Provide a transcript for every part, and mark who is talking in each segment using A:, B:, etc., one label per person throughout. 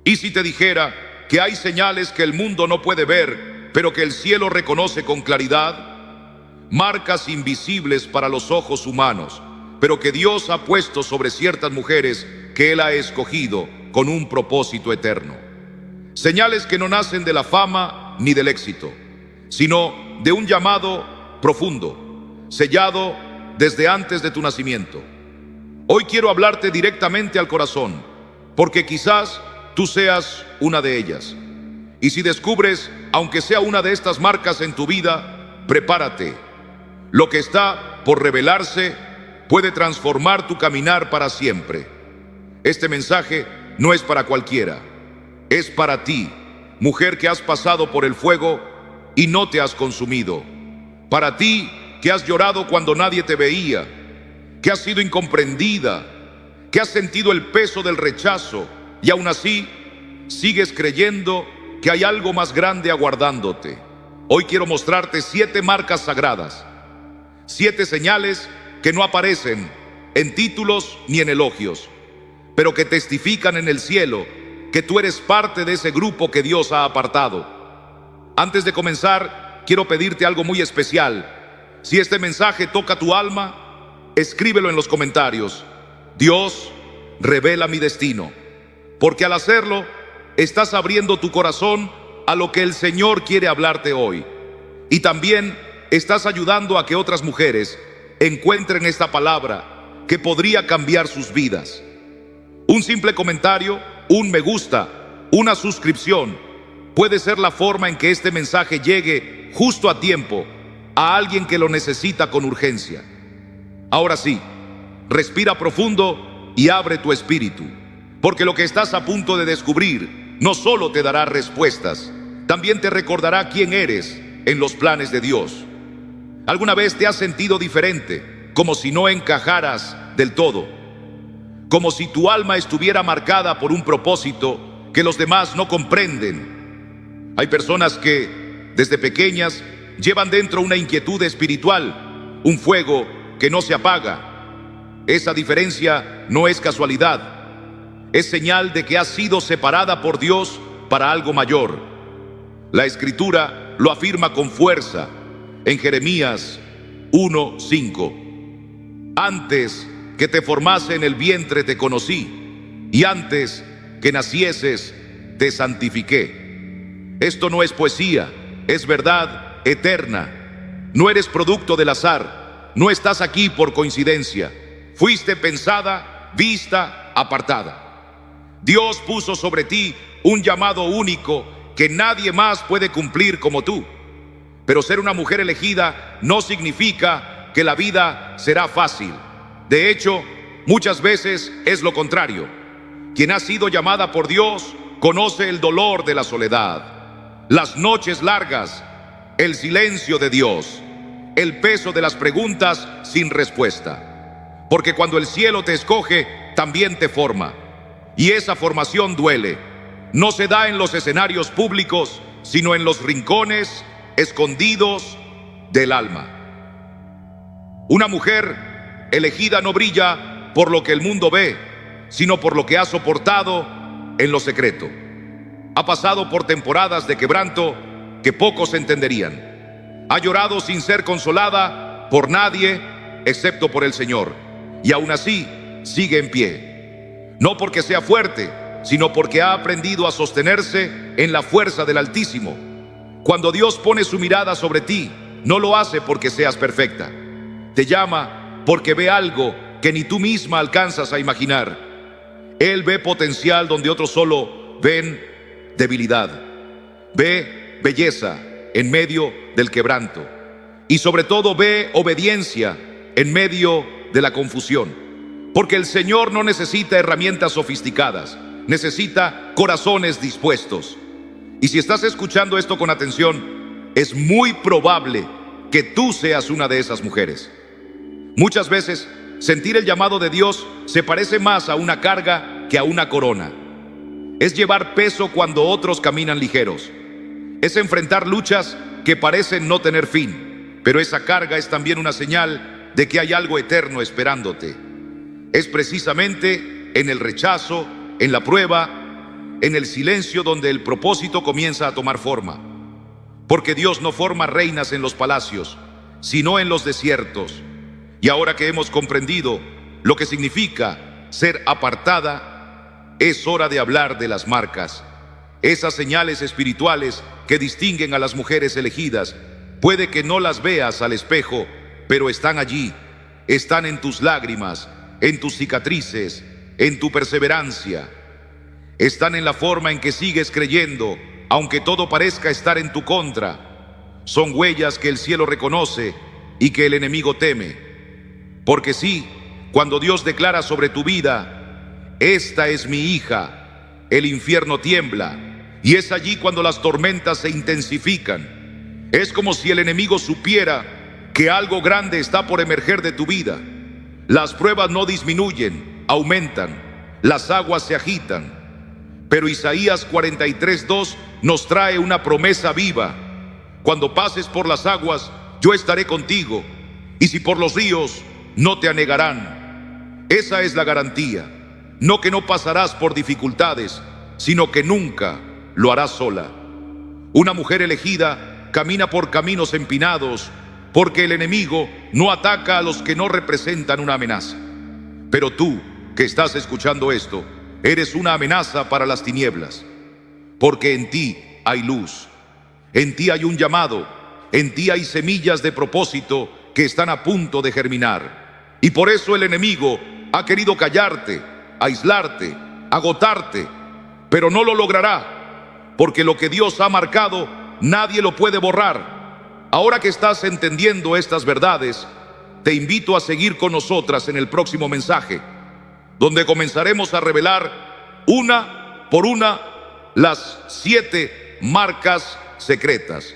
A: Y si te dijera que hay señales que el mundo no puede ver, pero que el cielo reconoce con claridad, marcas invisibles para los ojos humanos, pero que Dios ha puesto sobre ciertas mujeres que Él ha escogido con un propósito eterno. Señales que no nacen de la fama ni del éxito, sino de un llamado profundo, sellado desde antes de tu nacimiento. Hoy quiero hablarte directamente al corazón, porque quizás tú seas una de ellas. Y si descubres, aunque sea una de estas marcas en tu vida, prepárate. Lo que está por revelarse puede transformar tu caminar para siempre. Este mensaje no es para cualquiera, es para ti, mujer que has pasado por el fuego y no te has consumido. Para ti que has llorado cuando nadie te veía, que has sido incomprendida, que has sentido el peso del rechazo y aún así sigues creyendo que hay algo más grande aguardándote. Hoy quiero mostrarte 7 marcas sagradas, 7 señales que no aparecen en títulos ni en elogios, pero que testifican en el cielo que tú eres parte de ese grupo que Dios ha apartado. Antes de comenzar, quiero pedirte algo muy especial. Si este mensaje toca tu alma, escríbelo en los comentarios. Dios, revela mi destino. Porque al hacerlo, estás abriendo tu corazón a lo que el Señor quiere hablarte hoy. Y también estás ayudando a que otras mujeres encuentren esta palabra que podría cambiar sus vidas. Un simple comentario, un me gusta, una suscripción, puede ser la forma en que este mensaje llegue justo a tiempo a alguien que lo necesita con urgencia. Ahora sí, respira profundo y abre tu espíritu, porque lo que estás a punto de descubrir no solo te dará respuestas, también te recordará quién eres en los planes de Dios. ¿Alguna vez te has sentido diferente, como si no encajaras del todo? Como si tu alma estuviera marcada por un propósito que los demás no comprenden. Hay personas que desde pequeñas llevan dentro una inquietud espiritual, un fuego que no se apaga. Esa diferencia no es casualidad, es señal de que has sido separada por Dios para algo mayor. La Escritura lo afirma con fuerza en Jeremías 1:5. Antes que te formase en el vientre te conocí, y antes que nacieses te santifiqué. Esto no es poesía, es verdad eterna. No eres producto del azar, no estás aquí por coincidencia. Fuiste pensada, vista, apartada. Dios puso sobre ti un llamado único que nadie más puede cumplir como tú. Pero ser una mujer elegida no significa que la vida será fácil. De hecho, muchas veces es lo contrario. Quien ha sido llamada por Dios conoce el dolor de la soledad, las noches largas, el silencio de Dios, el peso de las preguntas sin respuesta. Porque cuando el cielo te escoge, también te forma. Y esa formación duele. No se da en los escenarios públicos, sino en los rincones escondidos del alma. Una mujer elegida no brilla por lo que el mundo ve, sino por lo que ha soportado en lo secreto. Ha pasado por temporadas de quebranto que pocos entenderían. Ha llorado sin ser consolada por nadie excepto por el Señor. Y aún así sigue en pie. No porque sea fuerte, sino porque ha aprendido a sostenerse en la fuerza del Altísimo. Cuando Dios pone su mirada sobre ti, no lo hace porque seas perfecta. Te llama porque ve algo que ni tú misma alcanzas a imaginar. Él ve potencial donde otros solo ven debilidad. Ve belleza en medio del quebranto. Y sobre todo ve obediencia en medio de la confusión. Porque el Señor no necesita herramientas sofisticadas, necesita corazones dispuestos. Y si estás escuchando esto con atención, es muy probable que tú seas una de esas mujeres. Muchas veces, sentir el llamado de Dios se parece más a una carga que a una corona. Es llevar peso cuando otros caminan ligeros. Es enfrentar luchas que parecen no tener fin, pero esa carga es también una señal de que hay algo eterno esperándote. Es precisamente en el rechazo, en la prueba, en el silencio donde el propósito comienza a tomar forma. Porque Dios no forma reinas en los palacios, sino en los desiertos. Y ahora que hemos comprendido lo que significa ser apartada, es hora de hablar de las marcas. Esas señales espirituales que distinguen a las mujeres elegidas. Puede que no las veas al espejo, pero están allí. Están en tus lágrimas, en tus cicatrices, en tu perseverancia. Están en la forma en que sigues creyendo, aunque todo parezca estar en tu contra. Son huellas que el cielo reconoce y que el enemigo teme. Porque sí, cuando Dios declara sobre tu vida, esta es mi hija, el infierno tiembla, y es allí cuando las tormentas se intensifican. Es como si el enemigo supiera que algo grande está por emerger de tu vida. Las pruebas no disminuyen, aumentan, las aguas se agitan. Pero Isaías 43:2 nos trae una promesa viva. Cuando pases por las aguas, yo estaré contigo, y si por los ríos, no te anegarán. Esa es la garantía. No que no pasarás por dificultades, sino que nunca lo harás sola. Una mujer elegida camina por caminos empinados, porque el enemigo no ataca a los que no representan una amenaza. Pero tú, que estás escuchando esto, eres una amenaza para las tinieblas, porque en ti hay luz, en ti hay un llamado, en ti hay semillas de propósito que están a punto de germinar. Y por eso el enemigo ha querido callarte, aislarte, agotarte, pero no lo logrará, porque lo que Dios ha marcado, nadie lo puede borrar. Ahora que estás entendiendo estas verdades, te invito a seguir con nosotras en el próximo mensaje, donde comenzaremos a revelar una por una las 7 marcas secretas.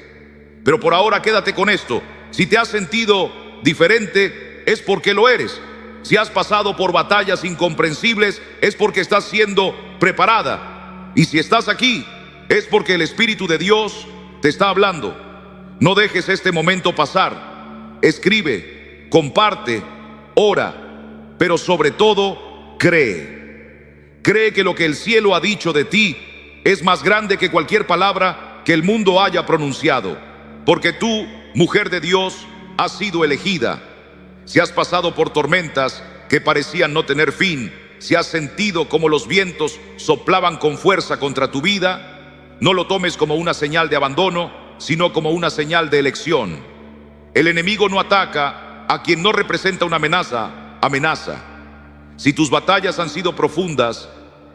A: Pero por ahora quédate con esto: si te has sentido diferente, es porque lo eres. Si has pasado por batallas incomprensibles, es porque estás siendo preparada. Y si estás aquí, es porque el Espíritu de Dios te está hablando. No dejes este momento pasar. Escribe, comparte, ora, pero sobre todo, cree. Cree que lo que el cielo ha dicho de ti es más grande que cualquier palabra que el mundo haya pronunciado. Porque tú, mujer de Dios, has sido elegida. Si has pasado por tormentas que parecían no tener fin, si has sentido como los vientos soplaban con fuerza contra tu vida, no lo tomes como una señal de abandono, sino como una señal de elección. El enemigo no ataca a quien no representa una amenaza. Si tus batallas han sido profundas,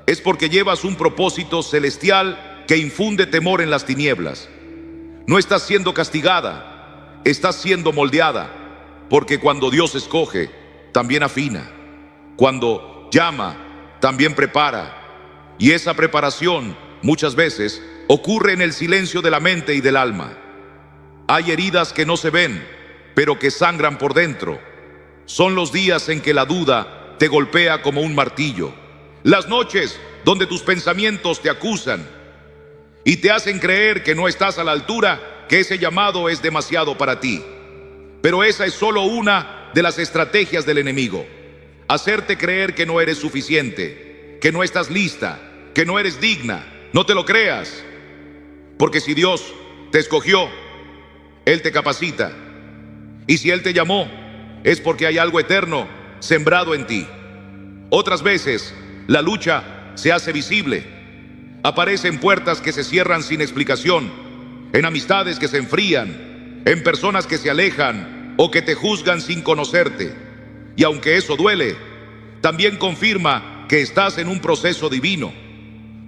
A: es porque llevas un propósito celestial que infunde temor en las tinieblas. No estás siendo castigada, estás siendo moldeada. Porque cuando Dios escoge, también afina. Cuando llama, también prepara. Y esa preparación, muchas veces, ocurre en el silencio de la mente y del alma. Hay heridas que no se ven, pero que sangran por dentro. Son los días en que la duda te golpea como un martillo. Las noches donde tus pensamientos te acusan y te hacen creer que no estás a la altura, que ese llamado es demasiado para ti. Pero esa es solo una de las estrategias del enemigo: hacerte creer que no eres suficiente, que no estás lista, que no eres digna. No te lo creas, porque si Dios te escogió, Él te capacita. Y si Él te llamó, es porque hay algo eterno sembrado en ti. Otras veces, la lucha se hace visible. Aparecen puertas que se cierran sin explicación, en amistades que se enfrían, en personas que se alejan o que te juzgan sin conocerte. Y aunque eso duele, también confirma que estás en un proceso divino,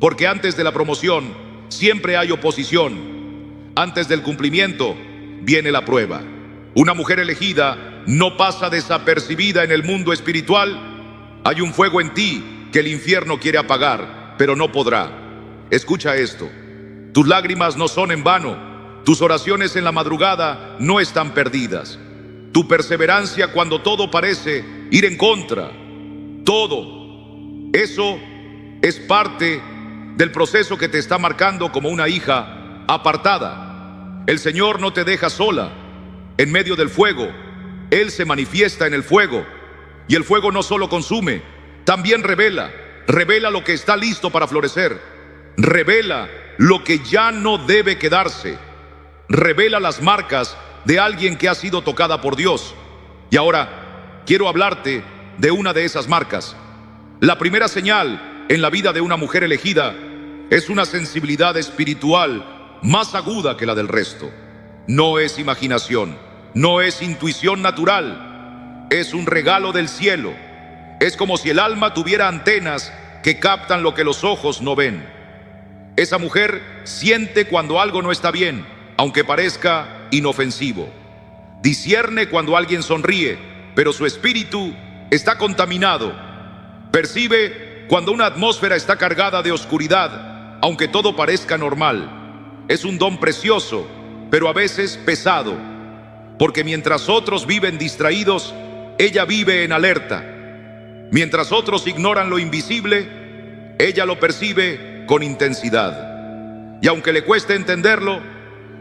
A: porque antes de la promoción siempre hay oposición. Antes del cumplimiento viene la prueba. Una mujer elegida no pasa desapercibida en el mundo espiritual. Hay un fuego en ti que el infierno quiere apagar, pero no podrá. Escucha esto: tus lágrimas no son en vano, tus oraciones en la madrugada no están perdidas. Tu perseverancia cuando todo parece ir en contra, todo eso es parte del proceso que te está marcando como una hija apartada. El Señor no te deja sola en medio del fuego. Él se manifiesta en el fuego, y el fuego no solo consume, también revela lo que está listo para florecer. Revela lo que ya no debe quedarse. Revela las marcas de alguien que ha sido tocada por Dios. Y ahora quiero hablarte de una de esas marcas. La primera señal en la vida de una mujer elegida es una sensibilidad espiritual más aguda que la del resto. No es imaginación, no es intuición natural, es un regalo del cielo. Es como si el alma tuviera antenas que captan lo que los ojos no ven. Esa mujer siente cuando algo no está bien, aunque parezca inofensivo. Discierne cuando alguien sonríe, pero su espíritu está contaminado. Percibe cuando una atmósfera está cargada de oscuridad, aunque todo parezca normal. Es un don precioso, pero a veces pesado, porque mientras otros viven distraídos, ella vive en alerta. Mientras otros ignoran lo invisible, ella lo percibe con intensidad. Y aunque le cueste entenderlo,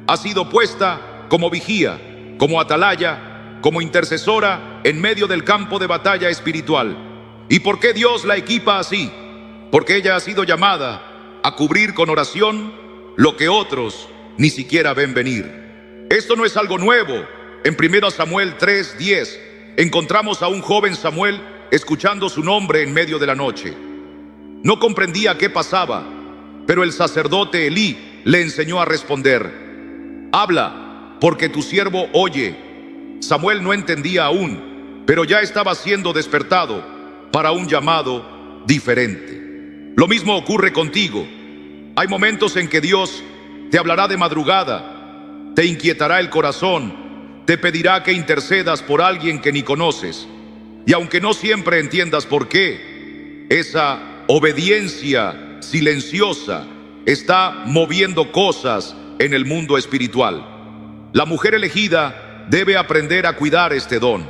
A: ha sido puesta como vigía, como atalaya, como intercesora en medio del campo de batalla espiritual. ¿Y por qué Dios la equipa así? Porque ella ha sido llamada a cubrir con oración lo que otros ni siquiera ven venir. Esto no es algo nuevo. En 1 Samuel 3:10 encontramos a un joven Samuel escuchando su nombre en medio de la noche. No comprendía qué pasaba, pero el sacerdote Elí le enseñó a responder: habla, porque tu siervo oye. Samuel no entendía aún, pero ya estaba siendo despertado para un llamado diferente. Lo mismo ocurre contigo. Hay momentos en que Dios te hablará de madrugada, te inquietará el corazón, te pedirá que intercedas por alguien que ni conoces. Y aunque no siempre entiendas por qué, esa obediencia silenciosa está moviendo cosas en el mundo espiritual. La mujer elegida debe aprender a cuidar este don.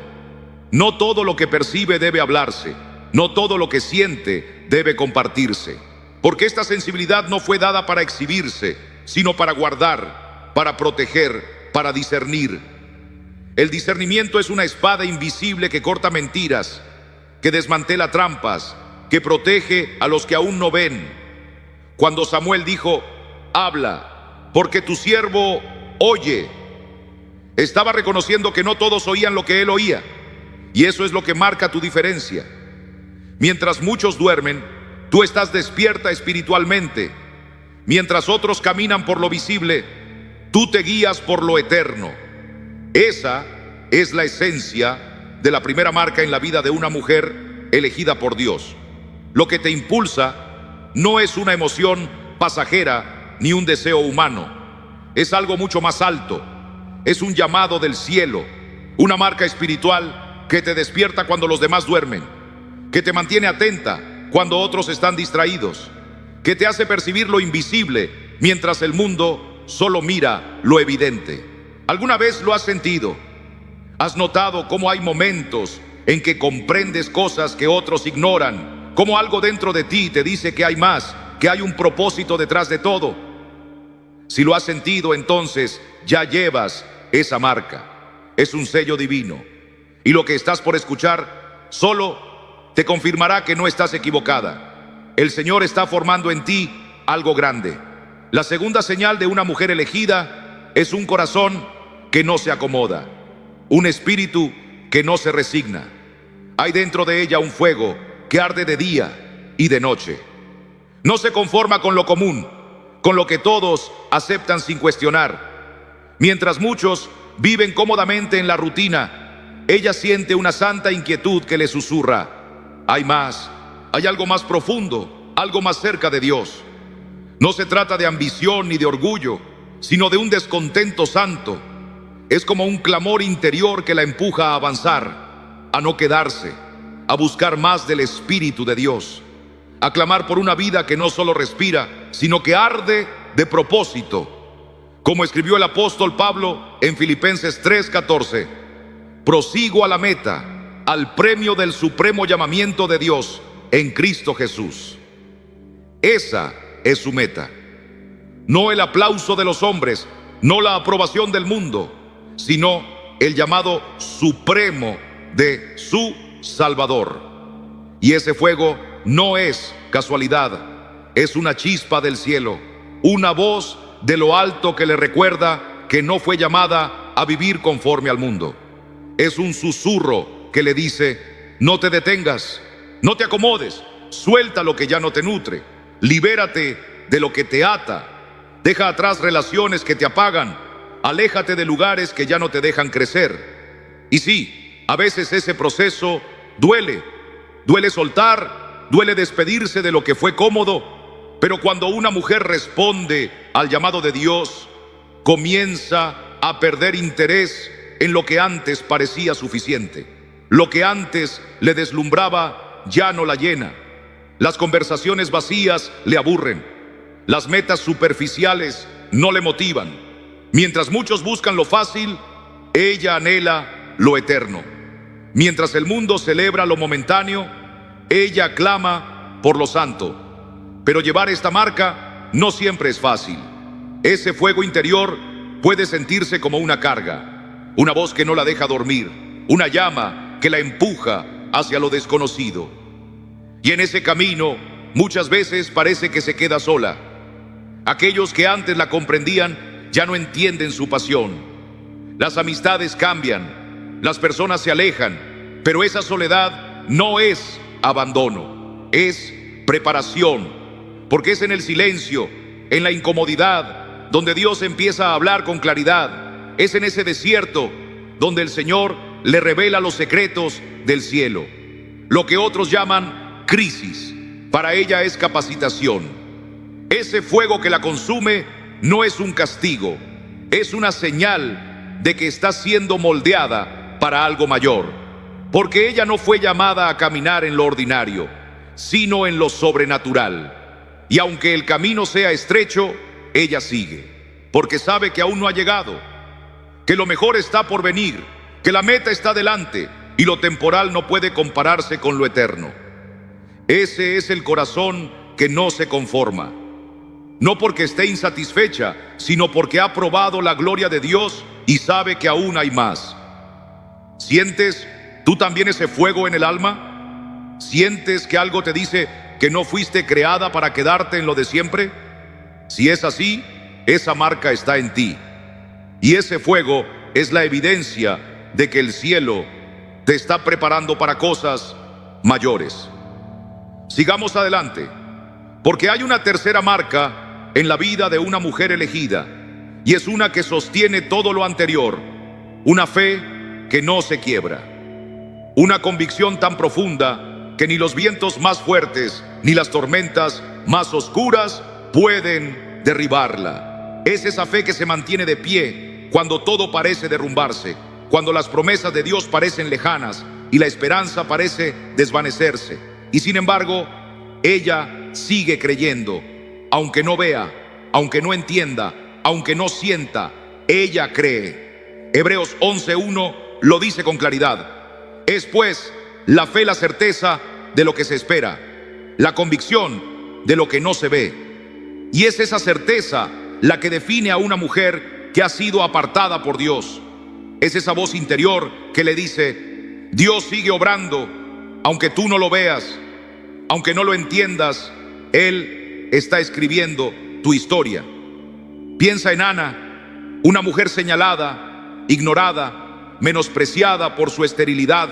A: No todo lo que percibe debe hablarse, no todo lo que siente debe compartirse, porque esta sensibilidad no fue dada para exhibirse, sino para guardar, para proteger, para discernir. El discernimiento es una espada invisible que corta mentiras, que desmantela trampas, que protege a los que aún no ven. Cuando Samuel dijo: habla, porque tu siervo oye, estaba reconociendo que no todos oían lo que él oía, y eso es lo que marca tu diferencia. Mientras muchos duermen, tú estás despierta espiritualmente. Mientras otros caminan por lo visible, tú te guías por lo eterno. Esa es la esencia de la primera marca en la vida de una mujer elegida por Dios. Lo que te impulsa no es una emoción pasajera ni un deseo humano. Es algo mucho más alto. Es un llamado del cielo, una marca espiritual que te despierta cuando los demás duermen, que te mantiene atenta cuando otros están distraídos, que te hace percibir lo invisible mientras el mundo solo mira lo evidente. ¿Alguna vez lo has sentido? ¿Has notado cómo hay momentos en que comprendes cosas que otros ignoran? Cómo algo dentro de ti te dice que hay más, que hay un propósito detrás de todo. Si lo has sentido, entonces ya llevas esa marca. Es un sello divino. Y lo que estás por escuchar solo te confirmará que no estás equivocada. El Señor está formando en ti algo grande. La segunda señal de una mujer elegida es un corazón que no se acomoda, un espíritu que no se resigna. Hay dentro de ella un fuego que arde de día y de noche. No se conforma con lo común, con lo que todos aceptan sin cuestionar. Mientras muchos viven cómodamente en la rutina, ella siente una santa inquietud que le susurra: hay más, hay algo más profundo, algo más cerca de Dios. No se trata de ambición ni de orgullo, sino de un descontento santo. Es como un clamor interior que la empuja a avanzar, a no quedarse, a buscar más del Espíritu de Dios, a clamar por una vida que no solo respira, sino que arde de propósito. Como escribió el apóstol Pablo en Filipenses 3:14, prosigo a la meta, al premio del supremo llamamiento de Dios en Cristo Jesús. Esa es su meta. No el aplauso de los hombres, no la aprobación del mundo, sino el llamado supremo de su Salvador. Y ese fuego no es casualidad, Es una chispa del cielo, una voz de lo alto que le recuerda que no fue llamada a vivir conforme al mundo. Es un susurro que le dice: no te detengas, no te acomodes, suelta lo que ya no te nutre, libérate de lo que te ata, deja atrás relaciones que te apagan, aléjate de lugares que ya no te dejan crecer. Y sí, a veces ese proceso duele soltar, duele despedirse de lo que fue cómodo, pero cuando una mujer responde al llamado de Dios, comienza a perder interés en lo que antes parecía suficiente. Lo que antes le deslumbraba ya no la llena. Las conversaciones vacías le aburren. Las metas superficiales no le motivan. Mientras muchos buscan lo fácil, ella anhela lo eterno. Mientras el mundo celebra lo momentáneo, ella clama por lo santo. Pero llevar esta marca no siempre es fácil. Ese fuego interior puede sentirse como una carga, una voz que no la deja dormir, una llama que la empuja hacia lo desconocido. Y en ese camino muchas veces parece que se queda sola. Aquellos que antes la comprendían ya no entienden su pasión. Las amistades cambian, las personas se alejan, pero esa soledad no es abandono, es preparación, porque es en el silencio, en la incomodidad, donde Dios empieza a hablar con claridad. Es en ese desierto donde el Señor le revela los secretos del cielo. Lo que otros llaman crisis, para ella es capacitación. Ese fuego que la consume no es un castigo, es una señal de que está siendo moldeada para algo mayor, porque ella no fue llamada a caminar en lo ordinario, sino en lo sobrenatural. Y aunque el camino sea estrecho, ella sigue, porque sabe que aún no ha llegado, que lo mejor está por venir, que la meta está delante y lo temporal no puede compararse con lo eterno. Ese es el corazón que no se conforma, no porque esté insatisfecha, sino porque ha probado la gloria de Dios y sabe que aún hay más. ¿Sientes tú también ese fuego en el alma? ¿Sientes que algo te dice que no fuiste creada para quedarte en lo de siempre? Si es así, esa marca está en ti. Y ese fuego es la evidencia de que el cielo te está preparando para cosas mayores. Sigamos adelante, porque hay una tercera marca en la vida de una mujer elegida, y es una que sostiene todo lo anterior, una fe que no se quiebra, una convicción tan profunda que ni los vientos más fuertes ni las tormentas más oscuras pueden derribarla. Es esa fe que se mantiene de pie cuando todo parece derrumbarse, cuando las promesas de Dios parecen lejanas y la esperanza parece desvanecerse. Y sin embargo, ella sigue creyendo, aunque no vea, aunque no entienda, aunque no sienta, ella cree. Hebreos 11:1 lo dice con claridad. Es pues la fe la certeza de lo que se espera, la convicción de lo que no se ve. Y es esa certeza la que define a una mujer que ha sido apartada por Dios. Es esa voz interior que le dice: Dios sigue obrando, aunque tú no lo veas, aunque no lo entiendas, Él está escribiendo tu historia. Piensa en Ana, una mujer señalada, ignorada, menospreciada por su esterilidad.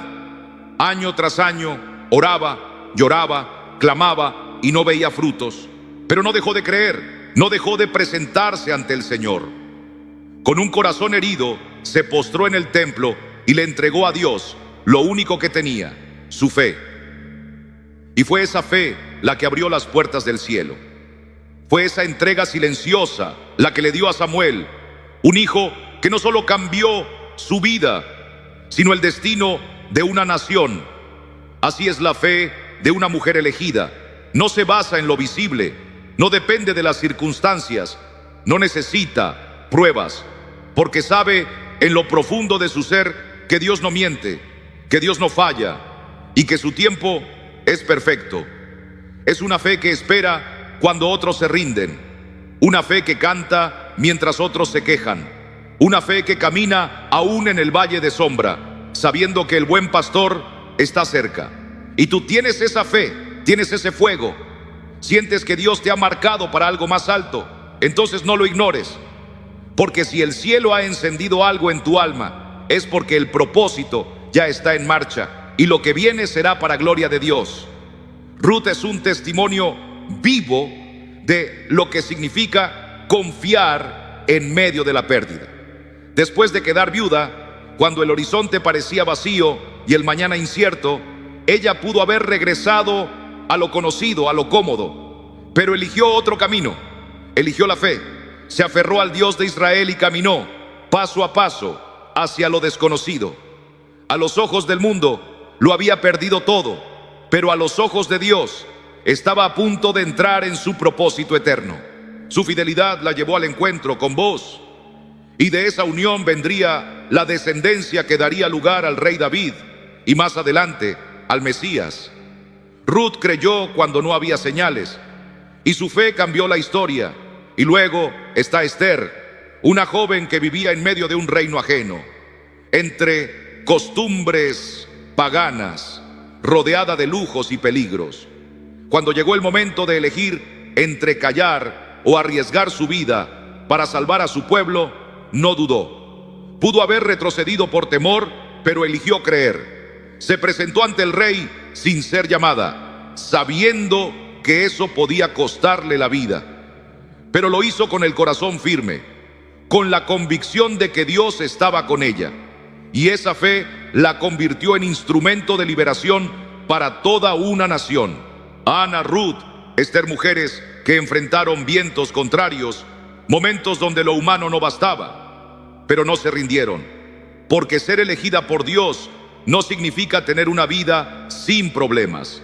A: Año tras año oraba, lloraba, clamaba y no veía frutos. Pero no dejó de creer, no dejó de presentarse ante el Señor. Con un corazón herido, se postró en el templo y le entregó a Dios lo único que tenía, su fe. Y fue esa fe la que abrió las puertas del cielo. Fue esa entrega silenciosa la que le dio a Samuel, un hijo que no solo cambió su vida, sino el destino de una nación. Así es la fe de una mujer elegida. No se basa en lo visible, no depende de las circunstancias, no necesita pruebas, porque sabe en lo profundo de su ser que Dios no miente, que Dios no falla y que su tiempo es perfecto. Es una fe que espera cuando otros se rinden, una fe que canta mientras otros se quejan, una fe que camina aún en el valle de sombra, sabiendo que el buen pastor está cerca. Y tú tienes esa fe, tienes ese fuego. Sientes que Dios te ha marcado para algo más alto. Entonces no lo ignores. Porque si el cielo ha encendido algo en tu alma, es porque el propósito ya está en marcha y lo que viene será para gloria de Dios. Ruth es un testimonio vivo de lo que significa confiar en medio de la pérdida. Después de quedar viuda, cuando el horizonte parecía vacío y el mañana incierto, ella pudo haber regresado a lo conocido, a lo cómodo, pero eligió otro camino. Eligió la fe, se aferró al Dios de Israel y caminó paso a paso hacia lo desconocido. A los ojos del mundo lo había perdido todo, pero a los ojos de Dios estaba a punto de entrar en su propósito eterno. Su fidelidad la llevó al encuentro con Booz, y de esa unión vendría la descendencia que daría lugar al rey David y más adelante al Mesías. Ruth creyó cuando no había señales, y su fe cambió la historia. Y luego está Esther, una joven que vivía en medio de un reino ajeno, entre costumbres paganas, rodeada de lujos y peligros. Cuando llegó el momento de elegir entre callar o arriesgar su vida para salvar a su pueblo, no dudó. Pudo haber retrocedido por temor, pero eligió creer. Se presentó ante el rey sin ser llamada, sabiendo que eso podía costarle la vida. Pero lo hizo con el corazón firme, con la convicción de que Dios estaba con ella. Y esa fe la convirtió en instrumento de liberación para toda una nación. Ana, Ruth, Esther, mujeres que enfrentaron vientos contrarios, momentos donde lo humano no bastaba, pero no se rindieron. Porque ser elegida por Dios no significa tener una vida sin problemas.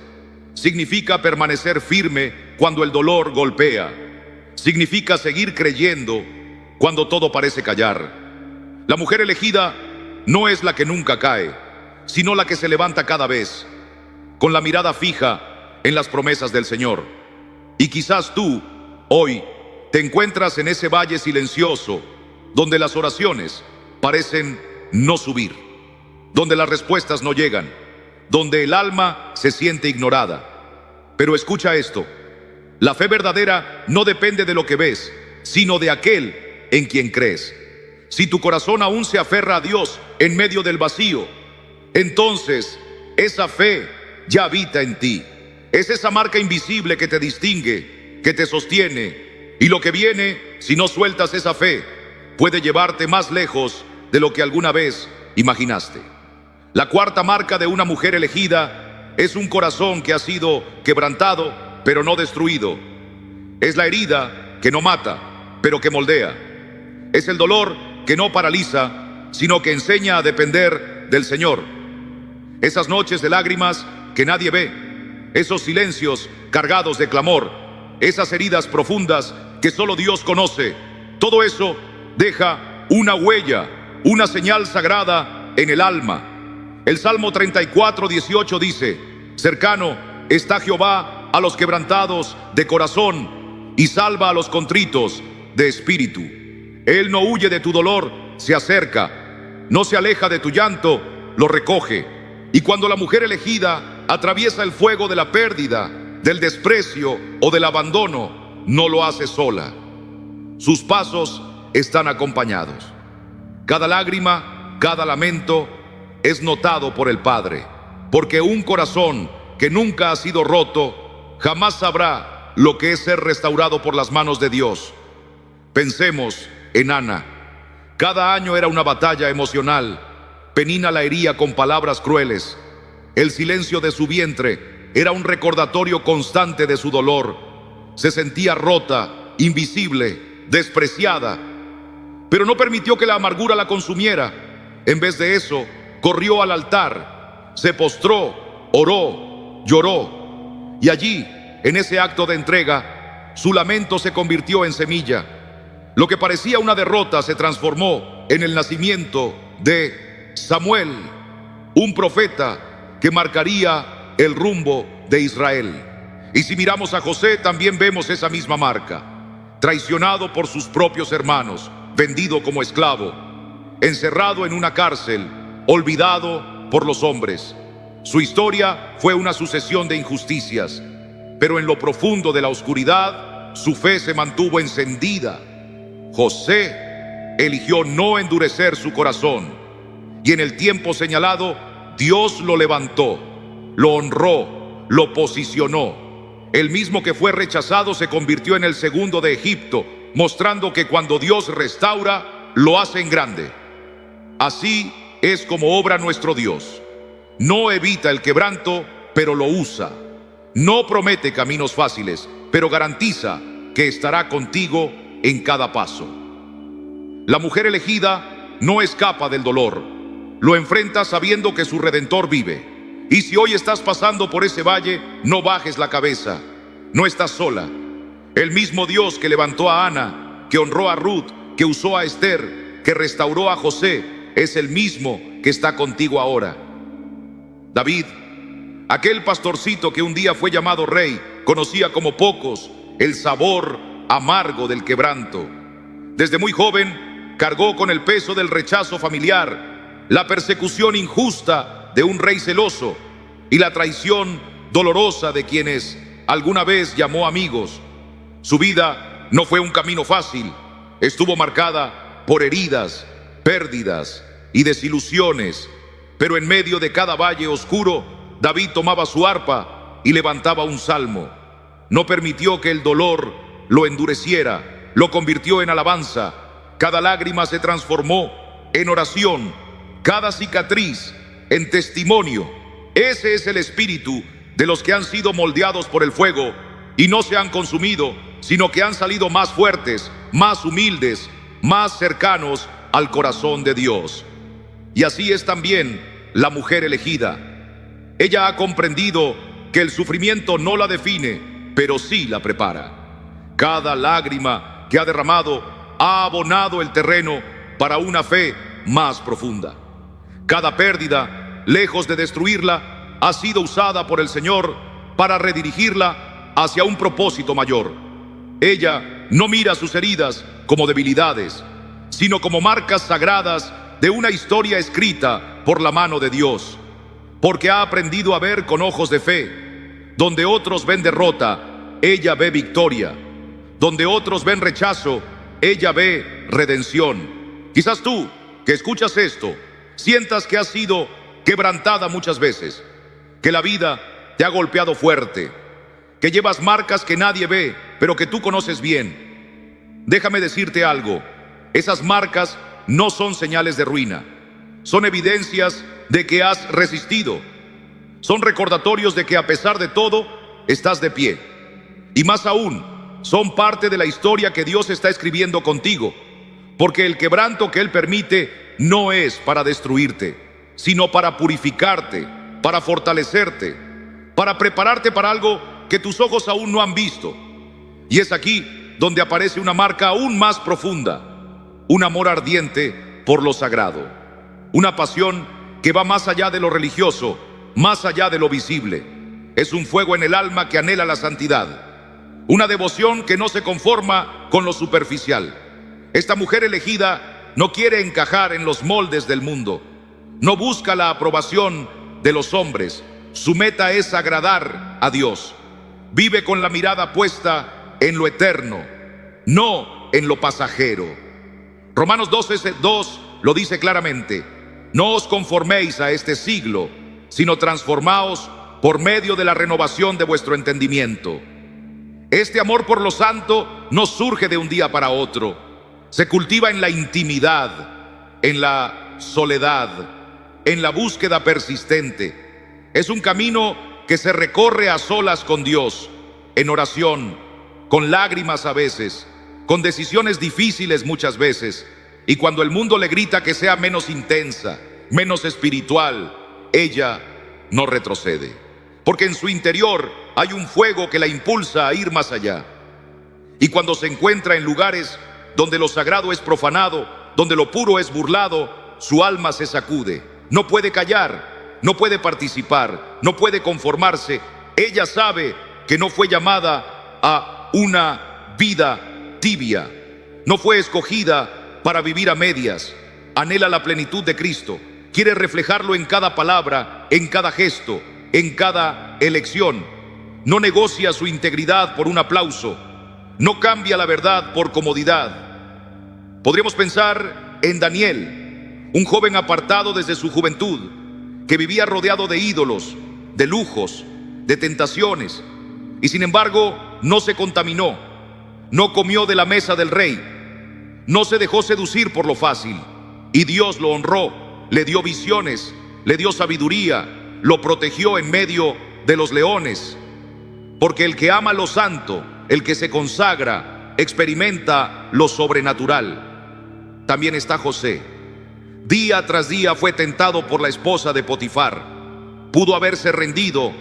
A: Significa permanecer firme cuando el dolor golpea. Significa seguir creyendo cuando todo parece callar. La mujer elegida no es la que nunca cae, sino la que se levanta cada vez, con la mirada fija en las promesas del Señor. Y quizás tú, hoy, te encuentras en ese valle silencioso, donde las oraciones parecen no subir, donde las respuestas no llegan, donde el alma se siente ignorada. Pero escucha esto. La fe verdadera no depende de lo que ves, sino de aquel en quien crees. Si tu corazón aún se aferra a Dios en medio del vacío, entonces esa fe ya habita en ti. Es esa marca invisible que te distingue, que te sostiene. Y lo que viene, si no sueltas esa fe, puede llevarte más lejos de lo que alguna vez imaginaste. La cuarta marca de una mujer elegida es un corazón que ha sido quebrantado, pero no destruido. Es la herida que no mata, pero que moldea. Es el dolor que no paraliza, sino que enseña a depender del Señor. Esas noches de lágrimas que nadie ve, esos silencios cargados de clamor, esas heridas profundas que solo Dios conoce, todo eso deja una huella, una señal sagrada en el alma. El Salmo 34:18 dice: cercano está Jehová a los quebrantados de corazón y salva a los contritos de espíritu. Él no huye de tu dolor, se acerca, no se aleja de tu llanto, lo recoge. Y cuando la mujer elegida atraviesa el fuego de la pérdida, del desprecio o del abandono, no lo hace sola. Sus pasos están acompañados. Cada lágrima, cada lamento es notado por el Padre, porque un corazón que nunca ha sido roto jamás sabrá lo que es ser restaurado por las manos de Dios. Pensemos en Ana. Cada año era una batalla emocional. Penina la hería con palabras crueles. El silencio de su vientre era un recordatorio constante de su dolor. Se sentía rota, invisible, despreciada, pero no permitió que la amargura la consumiera. En vez de eso, corrió al altar, se postró, oró, lloró. Y allí, en ese acto de entrega, su lamento se convirtió en semilla. Lo que parecía una derrota se transformó en el nacimiento de Samuel, un profeta que marcaría el rumbo de Israel. Y si miramos a José, también vemos esa misma marca. Traicionado por sus propios hermanos, vendido como esclavo, encerrado en una cárcel, olvidado por los hombres. Su historia fue una sucesión de injusticias. pero en lo profundo de la oscuridad su fe se mantuvo encendida. José eligió no endurecer su corazón, y en el tiempo señalado Dios lo levantó, lo honró, lo posicionó. El mismo que fue rechazado se convirtió en el segundo de Egipto, mostrando que cuando Dios restaura, lo hace en grande. Así es como obra nuestro Dios. No evita el quebranto, pero lo usa. No promete caminos fáciles, pero garantiza que estará contigo en cada paso. La mujer elegida no escapa del dolor. Lo enfrenta sabiendo que su Redentor vive. Y si hoy estás pasando por ese valle, no bajes la cabeza. No estás sola. El mismo Dios que levantó a Ana, que honró a Ruth, que usó a Esther, que restauró a José, es el mismo que está contigo ahora. David, aquel pastorcito que un día fue llamado rey, conocía como pocos el sabor amargo del quebranto. Desde muy joven cargó con el peso del rechazo familiar, la persecución injusta de un rey celoso y la traición dolorosa de quienes alguna vez llamó amigos. Su vida no fue un camino fácil, estuvo marcada por heridas, pérdidas y desilusiones, pero en medio de cada valle oscuro, David tomaba su arpa y levantaba un salmo. No permitió que el dolor lo endureciera, lo convirtió en alabanza. Cada lágrima se transformó en oración, cada cicatriz en testimonio. Ese es el espíritu de los que han sido moldeados por el fuego y no se han consumido, sino que han salido más fuertes, más humildes, más cercanos al corazón de Dios. Y así es también la mujer elegida. Ella ha comprendido que el sufrimiento no la define, pero sí la prepara. Cada lágrima que ha derramado ha abonado el terreno para una fe más profunda. Cada pérdida, lejos de destruirla, ha sido usada por el Señor para redirigirla hacia un propósito mayor. Ella no mira sus heridas como debilidades, sino como marcas sagradas de una historia escrita por la mano de Dios, porque ha aprendido a ver con ojos de fe. Donde otros ven derrota, ella ve victoria. Donde otros ven rechazo, ella ve redención. Quizás tú, que escuchas esto, sientas que has sido quebrantada muchas veces, que la vida te ha golpeado fuerte, que llevas marcas que nadie ve, pero que tú conoces bien. Déjame decirte algo, esas marcas no son señales de ruina, son evidencias de que has resistido, son recordatorios de que a pesar de todo, estás de pie. Y más aún, son parte de la historia que Dios está escribiendo contigo, porque el quebranto que Él permite no es para destruirte, sino para purificarte, para fortalecerte, para prepararte para algo que tus ojos aún no han visto. Y es aquí donde aparece una marca aún más profunda, un amor ardiente por lo sagrado, una pasión que va más allá de lo religioso, más allá de lo visible. Es un fuego en el alma que anhela la santidad, una devoción que no se conforma con lo superficial. Esta mujer elegida no quiere encajar en los moldes del mundo, no busca la aprobación de los hombres. Su meta es agradar a Dios. Vive con la mirada puesta en lo eterno, no en lo pasajero. Romanos 12:2 lo dice claramente: no os conforméis a este siglo, sino transformaos por medio de la renovación de vuestro entendimiento. Este amor por lo santo no surge de un día para otro, se cultiva en la intimidad, en la soledad, en la búsqueda persistente. Es un camino que se recorre a solas con Dios, en oración, con lágrimas a veces, con decisiones difíciles muchas veces. Y cuando el mundo le grita que sea menos intensa, menos espiritual, ella no retrocede, porque en su interior hay un fuego que la impulsa a ir más allá. Y cuando se encuentra en lugares donde lo sagrado es profanado, donde lo puro es burlado, su alma se sacude. No puede callar, no puede participar, no puede conformarse. Ella sabe que no fue llamada a una vida tibia, no fue escogida para vivir a medias. Anhela la plenitud de Cristo, quiere reflejarlo en cada palabra, en cada gesto, en cada elección. no negocia su integridad por un aplauso, no cambia la verdad por comodidad. Podríamos pensar en Daniel, un joven apartado desde su juventud, que vivía rodeado de ídolos, de lujos, de tentaciones, y sin embargo no se contaminó, no comió de la mesa del rey, no se dejó seducir por lo fácil, y Dios lo honró, le dio visiones, le dio sabiduría, lo protegió en medio de los leones. Porque el que ama lo santo, el que se consagra, experimenta lo sobrenatural. También está José. Día tras día fue tentado por la esposa de Potifar. Pudo haberse rendido,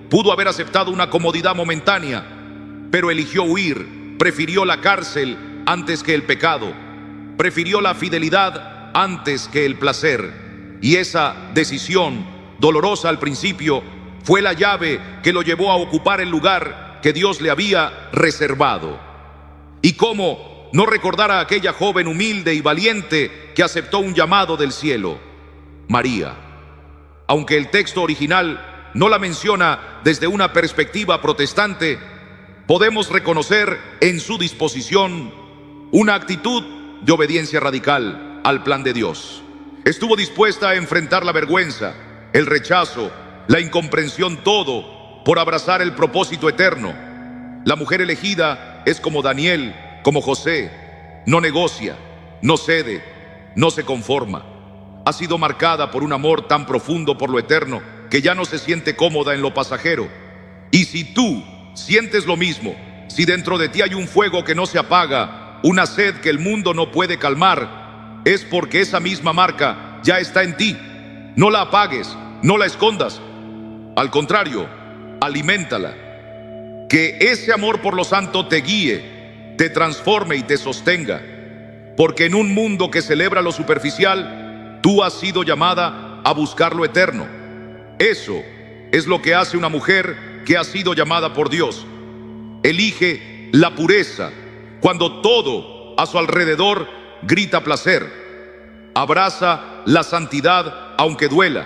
A: pudo haber aceptado una comodidad momentánea, pero eligió huir, prefirió la cárcel antes que el pecado, prefirió la fidelidad antes que el placer. Y esa decisión, dolorosa al principio, fue la llave que lo llevó a ocupar el lugar que Dios le había reservado. ¿Y cómo no recordar a aquella joven humilde y valiente que aceptó un llamado del cielo? María. Aunque el texto original no la menciona desde una perspectiva protestante, podemos reconocer en su disposición una actitud de obediencia radical al plan de Dios. Estuvo dispuesta a enfrentar la vergüenza, el rechazo, la incomprensión, todo por abrazar el propósito eterno. La mujer elegida es como Daniel, como José, no negocia, no cede, no se conforma. Ha sido marcada por un amor tan profundo por lo eterno que ya no se siente cómoda en lo pasajero. Y si tú sientes lo mismo, si dentro de ti hay un fuego que no se apaga, una sed que el mundo no puede calmar, es porque esa misma marca ya está en ti. No la apagues, no la escondas. Al contrario, aliméntala. Que ese amor por lo santo te guíe, te transforme y te sostenga. Porque en un mundo que celebra lo superficial, tú has sido llamada a buscar lo eterno. Eso es lo que hace una mujer que ha sido llamada por Dios. Elige la pureza cuando todo a su alrededor grita placer. Abraza la santidad aunque duela,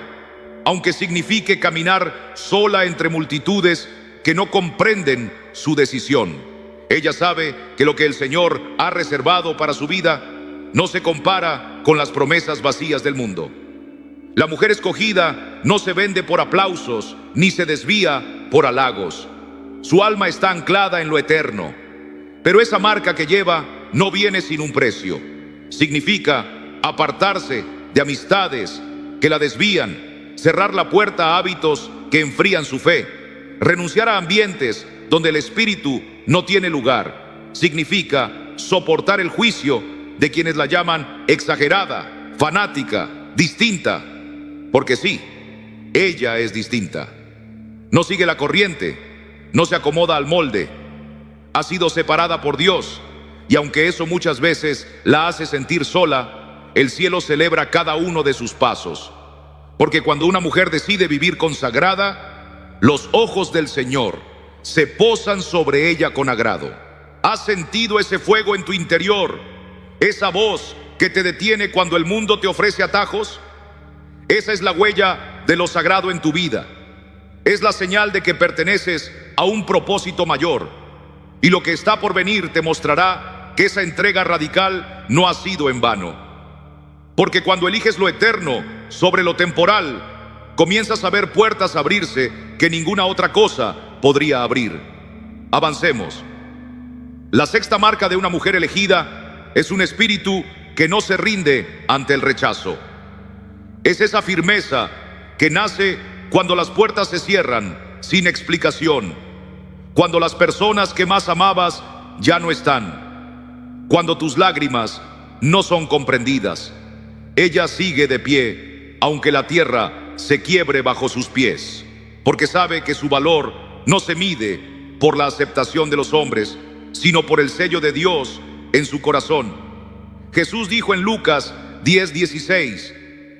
A: aunque signifique caminar sola entre multitudes que no comprenden su decisión. Ella sabe que lo que el Señor ha reservado para su vida no se compara con las promesas vacías del mundo. La mujer escogida no se vende por aplausos ni se desvía por halagos. Su alma está anclada en lo eterno, pero esa marca que lleva no viene sin un precio. Significa apartarse de amistades que la desvían, cerrar la puerta a hábitos que enfrían su fe, renunciar a ambientes donde el espíritu no tiene lugar. Significa soportar el juicio de quienes la llaman exagerada, fanática, distinta, porque sí, ella es distinta. No sigue la corriente, no se acomoda al molde. Ha sido separada por Dios, y aunque eso muchas veces la hace sentir sola, el cielo celebra cada uno de sus pasos. Porque cuando una mujer decide vivir consagrada, los ojos del Señor se posan sobre ella con agrado. ¿Has sentido ese fuego en tu interior? Esa voz que te detiene cuando el mundo te ofrece atajos. Esa es la huella de lo sagrado en tu vida. Es la señal de que perteneces a un propósito mayor. Y lo que está por venir te mostrará que esa entrega radical no ha sido en vano. Porque cuando eliges lo eterno sobre lo temporal, comienzas a ver puertas abrirse que ninguna otra cosa podría abrir. Avancemos. La sexta marca de una mujer elegida es un espíritu que no se rinde ante el rechazo. Es esa firmeza que nace cuando las puertas se cierran sin explicación, cuando las personas que más amabas ya no están, cuando tus lágrimas no son comprendidas. Ella sigue de pie, aunque la tierra se quiebre bajo sus pies, porque sabe que su valor no se mide por la aceptación de los hombres, sino por el sello de Dios en su corazón. Jesús dijo en Lucas 10:16,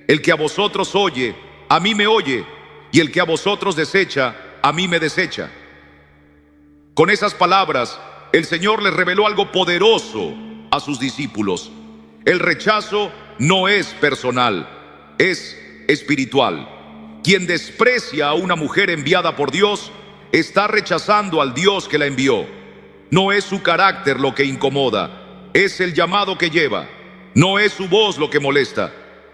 A: el que a vosotros oye, a mí me oye, y el que a vosotros desecha, a mí me desecha. Con esas palabras, el Señor les reveló algo poderoso a sus discípulos. El rechazo no es personal, es espiritual. Quien desprecia a una mujer enviada por Dios está rechazando al Dios que la envió. No es su carácter lo que incomoda, es el llamado que lleva. No es su voz lo que molesta,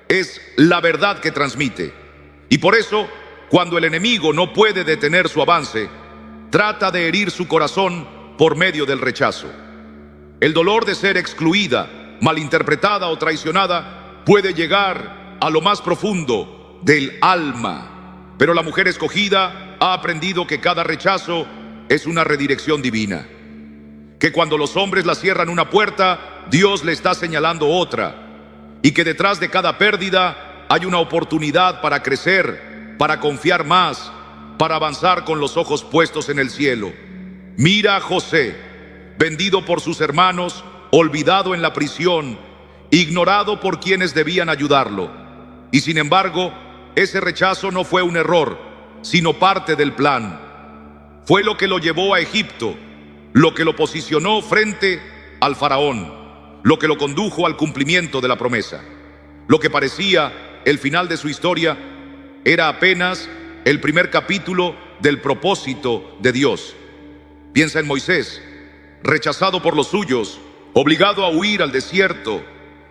A: es la verdad que transmite. Y por eso, cuando el enemigo no puede detener su avance, trata de herir su corazón por medio del rechazo. El dolor de ser excluida, malinterpretada o traicionada puede llegar a lo más profundo del alma. Pero la mujer escogida ha aprendido que cada rechazo es una redirección divina. Que cuando los hombres la cierran una puerta, Dios le está señalando otra. Y que detrás de cada pérdida hay una oportunidad para crecer, para confiar más, para avanzar con los ojos puestos en el cielo. Mira a José, vendido por sus hermanos, olvidado en la prisión, ignorado por quienes debían ayudarlo. Y sin embargo, ese rechazo no fue un error, sino parte del plan. Fue lo que lo llevó a Egipto, lo que lo posicionó frente al faraón, lo que lo condujo al cumplimiento de la promesa. Lo que parecía el final de su historia era apenas el primer capítulo del propósito de Dios. Piensa en Moisés, rechazado por los suyos, obligado a huir al desierto,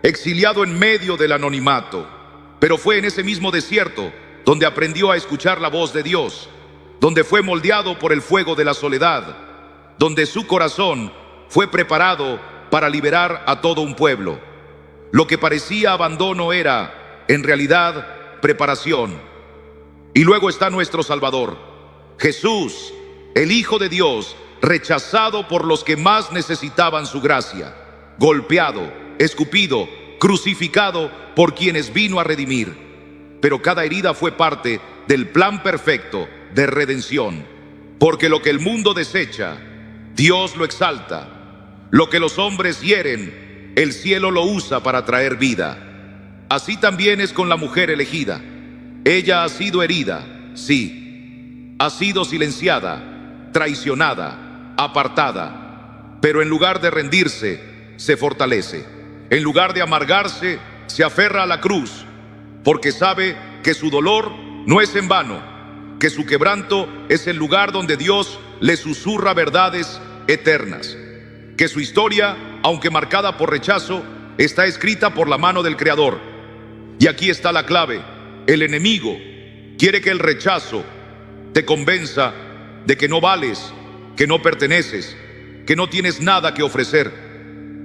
A: exiliado en medio del anonimato. Pero fue en ese mismo desierto donde aprendió a escuchar la voz de Dios, donde fue moldeado por el fuego de la soledad, donde su corazón fue preparado para liberar a todo un pueblo. Lo que parecía abandono era, en realidad, preparación. Y luego está nuestro Salvador, Jesús, el Hijo de Dios, rechazado por los que más necesitaban su gracia, golpeado, escupido, crucificado por quienes vino a redimir. Pero cada herida fue parte del plan perfecto de redención, porque lo que el mundo desecha, Dios lo exalta. Lo que los hombres hieren, el cielo lo usa para traer vida. Así también es con la mujer elegida. Ella ha sido herida, sí, ha sido silenciada, traicionada, apartada, pero en lugar de rendirse, se fortalece. En lugar de amargarse, se aferra a la cruz, porque sabe que su dolor no es en vano, que su quebranto es el lugar donde Dios le susurra verdades eternas, que su historia, aunque marcada por rechazo, está escrita por la mano del Creador. Y aquí está la clave: el enemigo quiere que el rechazo te convenza de que no vales, que no perteneces, que no tienes nada que ofrecer.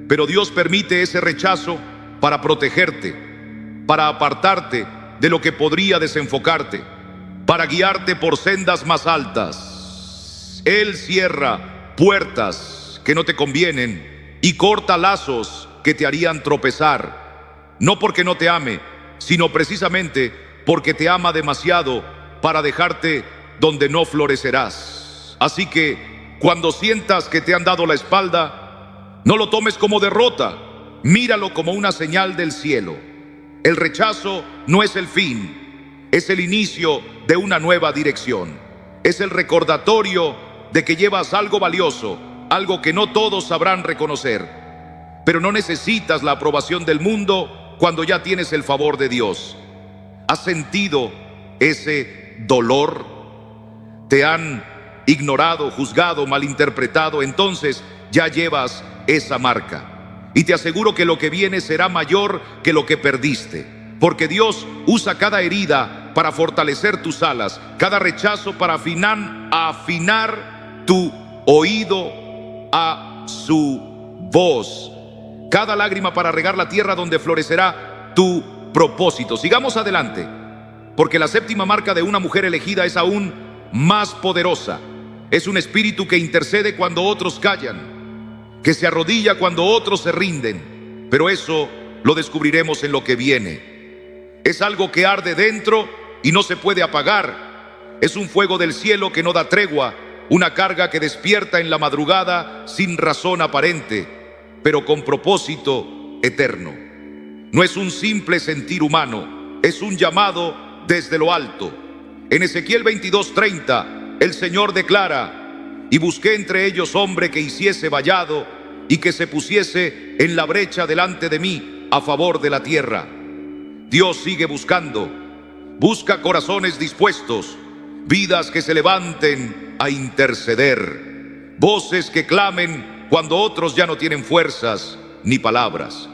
A: Pero Dios permite ese rechazo para protegerte, para apartarte de lo que podría desenfocarte, para guiarte por sendas más altas. Él cierra puertas que no te convienen y corta lazos que te harían tropezar, no porque no te ame, sino precisamente porque te ama demasiado para dejarte donde no florecerás. Así que cuando sientas que te han dado la espalda, no lo tomes como derrota, míralo como una señal del cielo. El rechazo no es el fin, es el inicio de una nueva dirección. Es el recordatorio de que llevas algo valioso, algo que no todos sabrán reconocer. Pero no necesitas la aprobación del mundo cuando ya tienes el favor de Dios. ¿Has sentido ese dolor? ¿Te han ignorado, juzgado, malinterpretado? Entonces ya llevas esa marca. Y te aseguro que lo que viene será mayor que lo que perdiste, porque Dios usa cada herida para fortalecer tus alas, cada rechazo para afinar tu oído a su voz, cada lágrima para regar la tierra donde florecerá tu propósito. Sigamos adelante, porque la séptima marca de una mujer elegida es aún más poderosa. Es un espíritu que intercede cuando otros callan, que se arrodilla cuando otros se rinden. Pero eso lo descubriremos en lo que viene. Es algo que arde dentro y no se puede apagar. Es un fuego del cielo que no da tregua, una carga que despierta en la madrugada sin razón aparente, pero con propósito eterno. No es un simple sentir humano, es un llamado desde lo alto. En Ezequiel 22:30, el Señor declara: y busqué entre ellos hombre que hiciese vallado y que se pusiese en la brecha delante de mí a favor de la tierra. Dios sigue buscando, busca corazones dispuestos, vidas que se levanten a interceder. Voces que clamen cuando otros ya no tienen fuerzas ni palabras.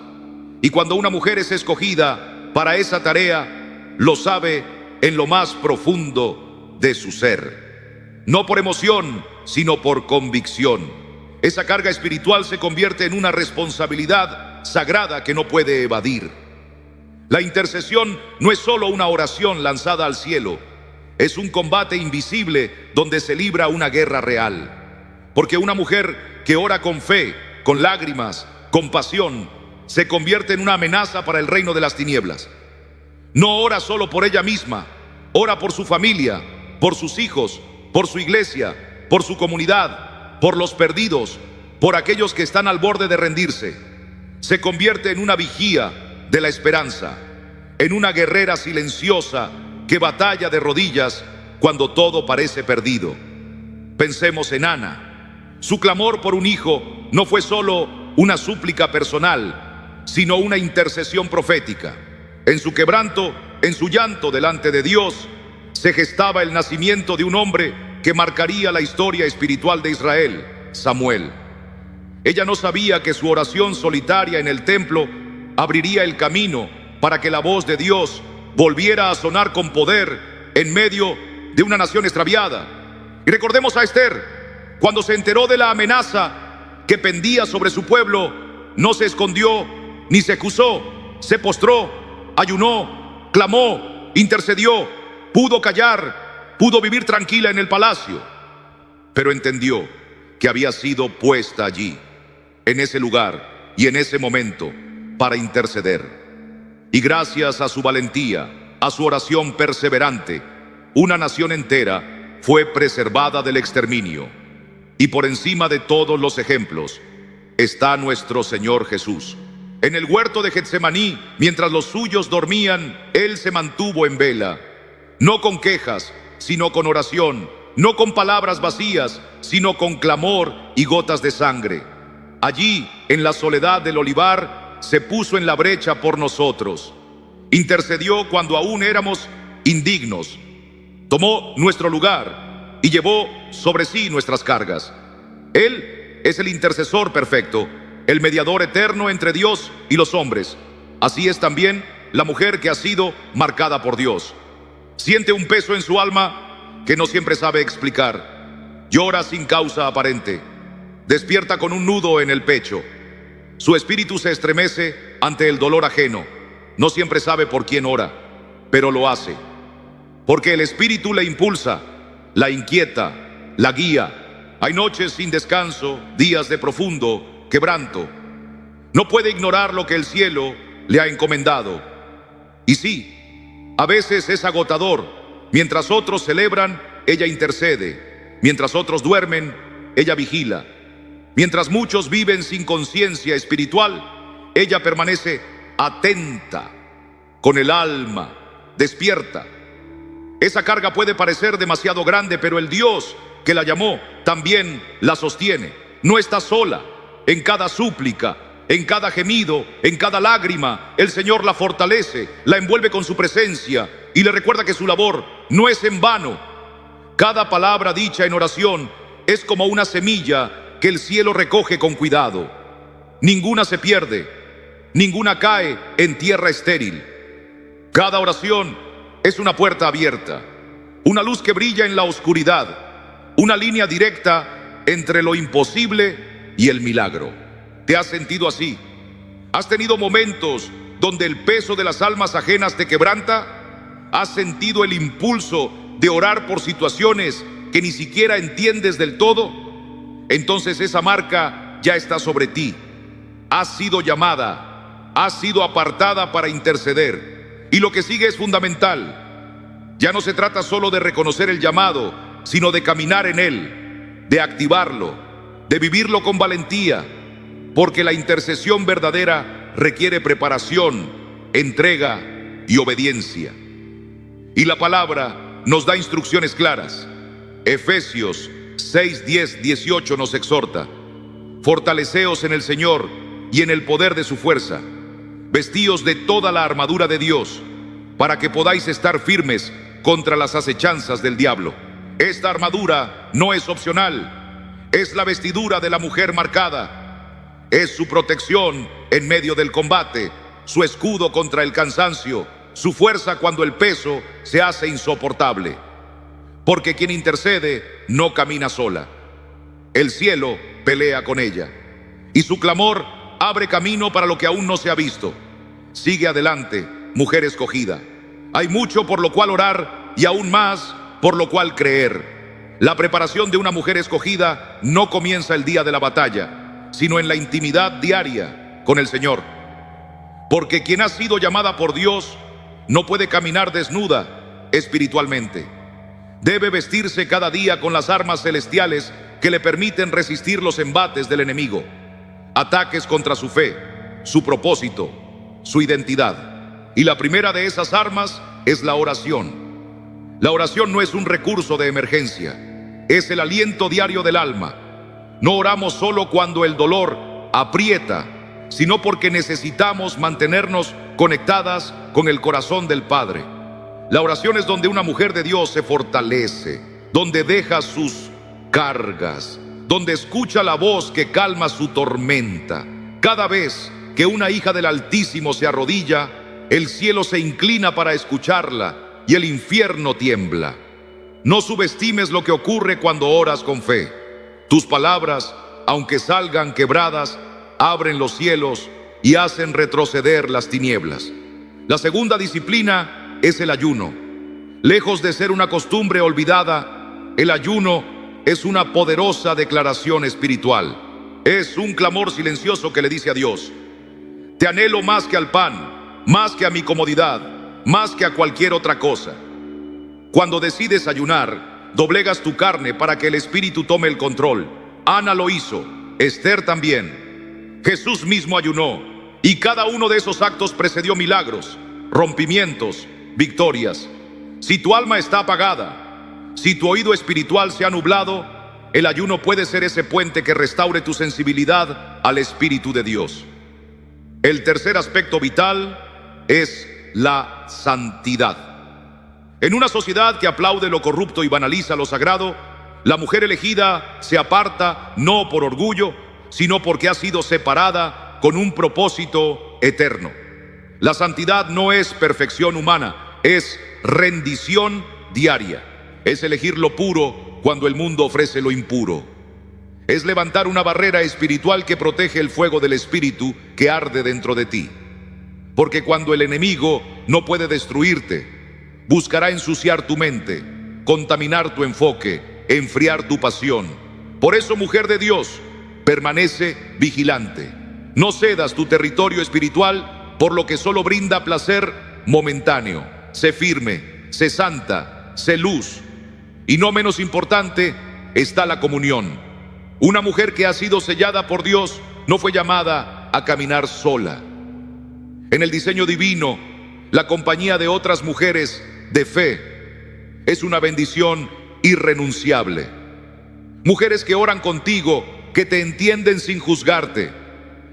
A: Y cuando una mujer es escogida para esa tarea, lo sabe en lo más profundo de su ser. No por emoción, sino por convicción. Esa carga espiritual se convierte en una responsabilidad sagrada que no puede evadir. La intercesión no es solo una oración lanzada al cielo, es un combate invisible donde se libra una guerra real. Porque una mujer que ora con fe, con lágrimas, con pasión, se convierte en una amenaza para el reino de las tinieblas. No ora solo por ella misma, ora por su familia, por sus hijos, por su iglesia, por su comunidad, por los perdidos, por aquellos que están al borde de rendirse. Se convierte en una vigía de la esperanza, en una guerrera silenciosa que batalla de rodillas cuando todo parece perdido. Pensemos en Ana. Su clamor por un hijo no fue solo una súplica personal, sino una intercesión profética. En su quebranto, en su llanto delante de Dios, se gestaba el nacimiento de un hombre que marcaría la historia espiritual de Israel, Samuel. Ella no sabía que su oración solitaria en el templo abriría el camino para que la voz de Dios volviera a sonar con poder en medio de una nación extraviada. Y recordemos a Esther, cuando se enteró de la amenaza que pendía sobre su pueblo, no se escondió ni se excusó, se postró, ayunó, clamó, intercedió, pudo callar, pudo vivir tranquila en el palacio, pero entendió que había sido puesta allí, en ese lugar y en ese momento, para interceder. Y gracias a su valentía, a su oración perseverante, una nación entera fue preservada del exterminio. Y por encima de todos los ejemplos está nuestro Señor Jesús. En el huerto de Getsemaní, mientras los suyos dormían, Él se mantuvo en vela, no con quejas, sino con oración, no con palabras vacías, sino con clamor y gotas de sangre. Allí, en la soledad del olivar, se puso en la brecha por nosotros. Intercedió cuando aún éramos indignos. Tomó nuestro lugar y llevó sobre sí nuestras cargas. Él es el intercesor perfecto, el mediador eterno entre Dios y los hombres. Así es también la mujer que ha sido marcada por Dios. Siente un peso en su alma que no siempre sabe explicar. Llora sin causa aparente. Despierta con un nudo en el pecho. Su espíritu se estremece ante el dolor ajeno. No siempre sabe por quién ora, pero lo hace. Porque el espíritu le impulsa, la inquieta, la guía. Hay noches sin descanso, días de profundo quebranto. No puede ignorar lo que el cielo le ha encomendado. Y sí, a veces es agotador. Mientras otros celebran, ella intercede. Mientras otros duermen, ella vigila. Mientras muchos viven sin conciencia espiritual, ella permanece atenta, con el alma despierta. Esa carga puede parecer demasiado grande, pero el Dios que la llamó también la sostiene. No está sola. En cada súplica, en cada gemido, en cada lágrima, el Señor la fortalece, la envuelve con su presencia y le recuerda que su labor no es en vano. Cada palabra dicha en oración es como una semilla que el cielo recoge con cuidado. Ninguna se pierde, ninguna cae en tierra estéril. Cada oración es una puerta abierta, una luz que brilla en la oscuridad, una línea directa entre lo imposible y el milagro. ¿Te has sentido así? ¿Has tenido momentos donde el peso de las almas ajenas te quebranta? ¿Has sentido el impulso de orar por situaciones que ni siquiera entiendes del todo? Entonces esa marca ya está sobre ti. Has sido llamada, has sido apartada para interceder. Y lo que sigue es fundamental. Ya no se trata solo de reconocer el llamado, sino de caminar en él, de activarlo, de vivirlo con valentía, porque la intercesión verdadera requiere preparación, entrega y obediencia. Y la palabra nos da instrucciones claras. Efesios 6, 10, 18 nos exhorta: fortaleceos en el Señor y en el poder de su fuerza. Vestíos de toda la armadura de Dios, para que podáis estar firmes contra las acechanzas del diablo. Esta armadura no es opcional, es la vestidura de la mujer marcada. Es su protección en medio del combate, su escudo contra el cansancio, su fuerza cuando el peso se hace insoportable. Porque quien intercede no camina sola. El cielo pelea con ella, y su clamor abre camino para lo que aún no se ha visto. Sigue adelante, mujer escogida. Hay mucho por lo cual orar y aún más por lo cual creer. La preparación de una mujer escogida no comienza el día de la batalla, sino en la intimidad diaria con el Señor. Porque quien ha sido llamada por Dios no puede caminar desnuda espiritualmente. Debe vestirse cada día con las armas celestiales que le permiten resistir los embates del enemigo, ataques contra su fe, su propósito, su identidad. Y la primera de esas armas es la oración. La oración no es un recurso de emergencia, es el aliento diario del alma. No oramos solo cuando el dolor aprieta, sino porque necesitamos mantenernos conectadas con el corazón del Padre. La oración es donde una mujer de Dios se fortalece, donde deja sus cargas, donde escucha la voz que calma su tormenta. Cada vez que una hija del Altísimo se arrodilla, el cielo se inclina para escucharla y el infierno tiembla. No subestimes lo que ocurre cuando oras con fe. Tus palabras, aunque salgan quebradas, abren los cielos y hacen retroceder las tinieblas. La segunda disciplina es el ayuno. Lejos de ser una costumbre olvidada, el ayuno es una poderosa declaración espiritual. Es un clamor silencioso que le dice a Dios: te anhelo más que al pan, más que a mi comodidad, más que a cualquier otra cosa. Cuando decides ayunar, doblegas tu carne para que el Espíritu tome el control. Ana lo hizo, Esther también. Jesús mismo ayunó, y cada uno de esos actos precedió milagros, rompimientos, victorias. Si tu alma está apagada, si tu oído espiritual se ha nublado, el ayuno puede ser ese puente que restaure tu sensibilidad al Espíritu de Dios. El tercer aspecto vital es la santidad. En una sociedad que aplaude lo corrupto y banaliza lo sagrado, la mujer elegida se aparta no por orgullo, sino porque ha sido separada con un propósito eterno. La santidad no es perfección humana, es rendición diaria. Es elegir lo puro cuando el mundo ofrece lo impuro. Es levantar una barrera espiritual que protege el fuego del Espíritu que arde dentro de ti. Porque cuando el enemigo no puede destruirte, buscará ensuciar tu mente, contaminar tu enfoque, enfriar tu pasión. Por eso, mujer de Dios, permanece vigilante. No cedas tu territorio espiritual por lo que solo brinda placer momentáneo. Sé firme, sé santa, sé luz. Y no menos importante está la comunión. Una mujer que ha sido sellada por Dios no fue llamada a caminar sola. En el diseño divino, la compañía de otras mujeres de fe es una bendición irrenunciable. Mujeres que oran contigo, que te entienden sin juzgarte,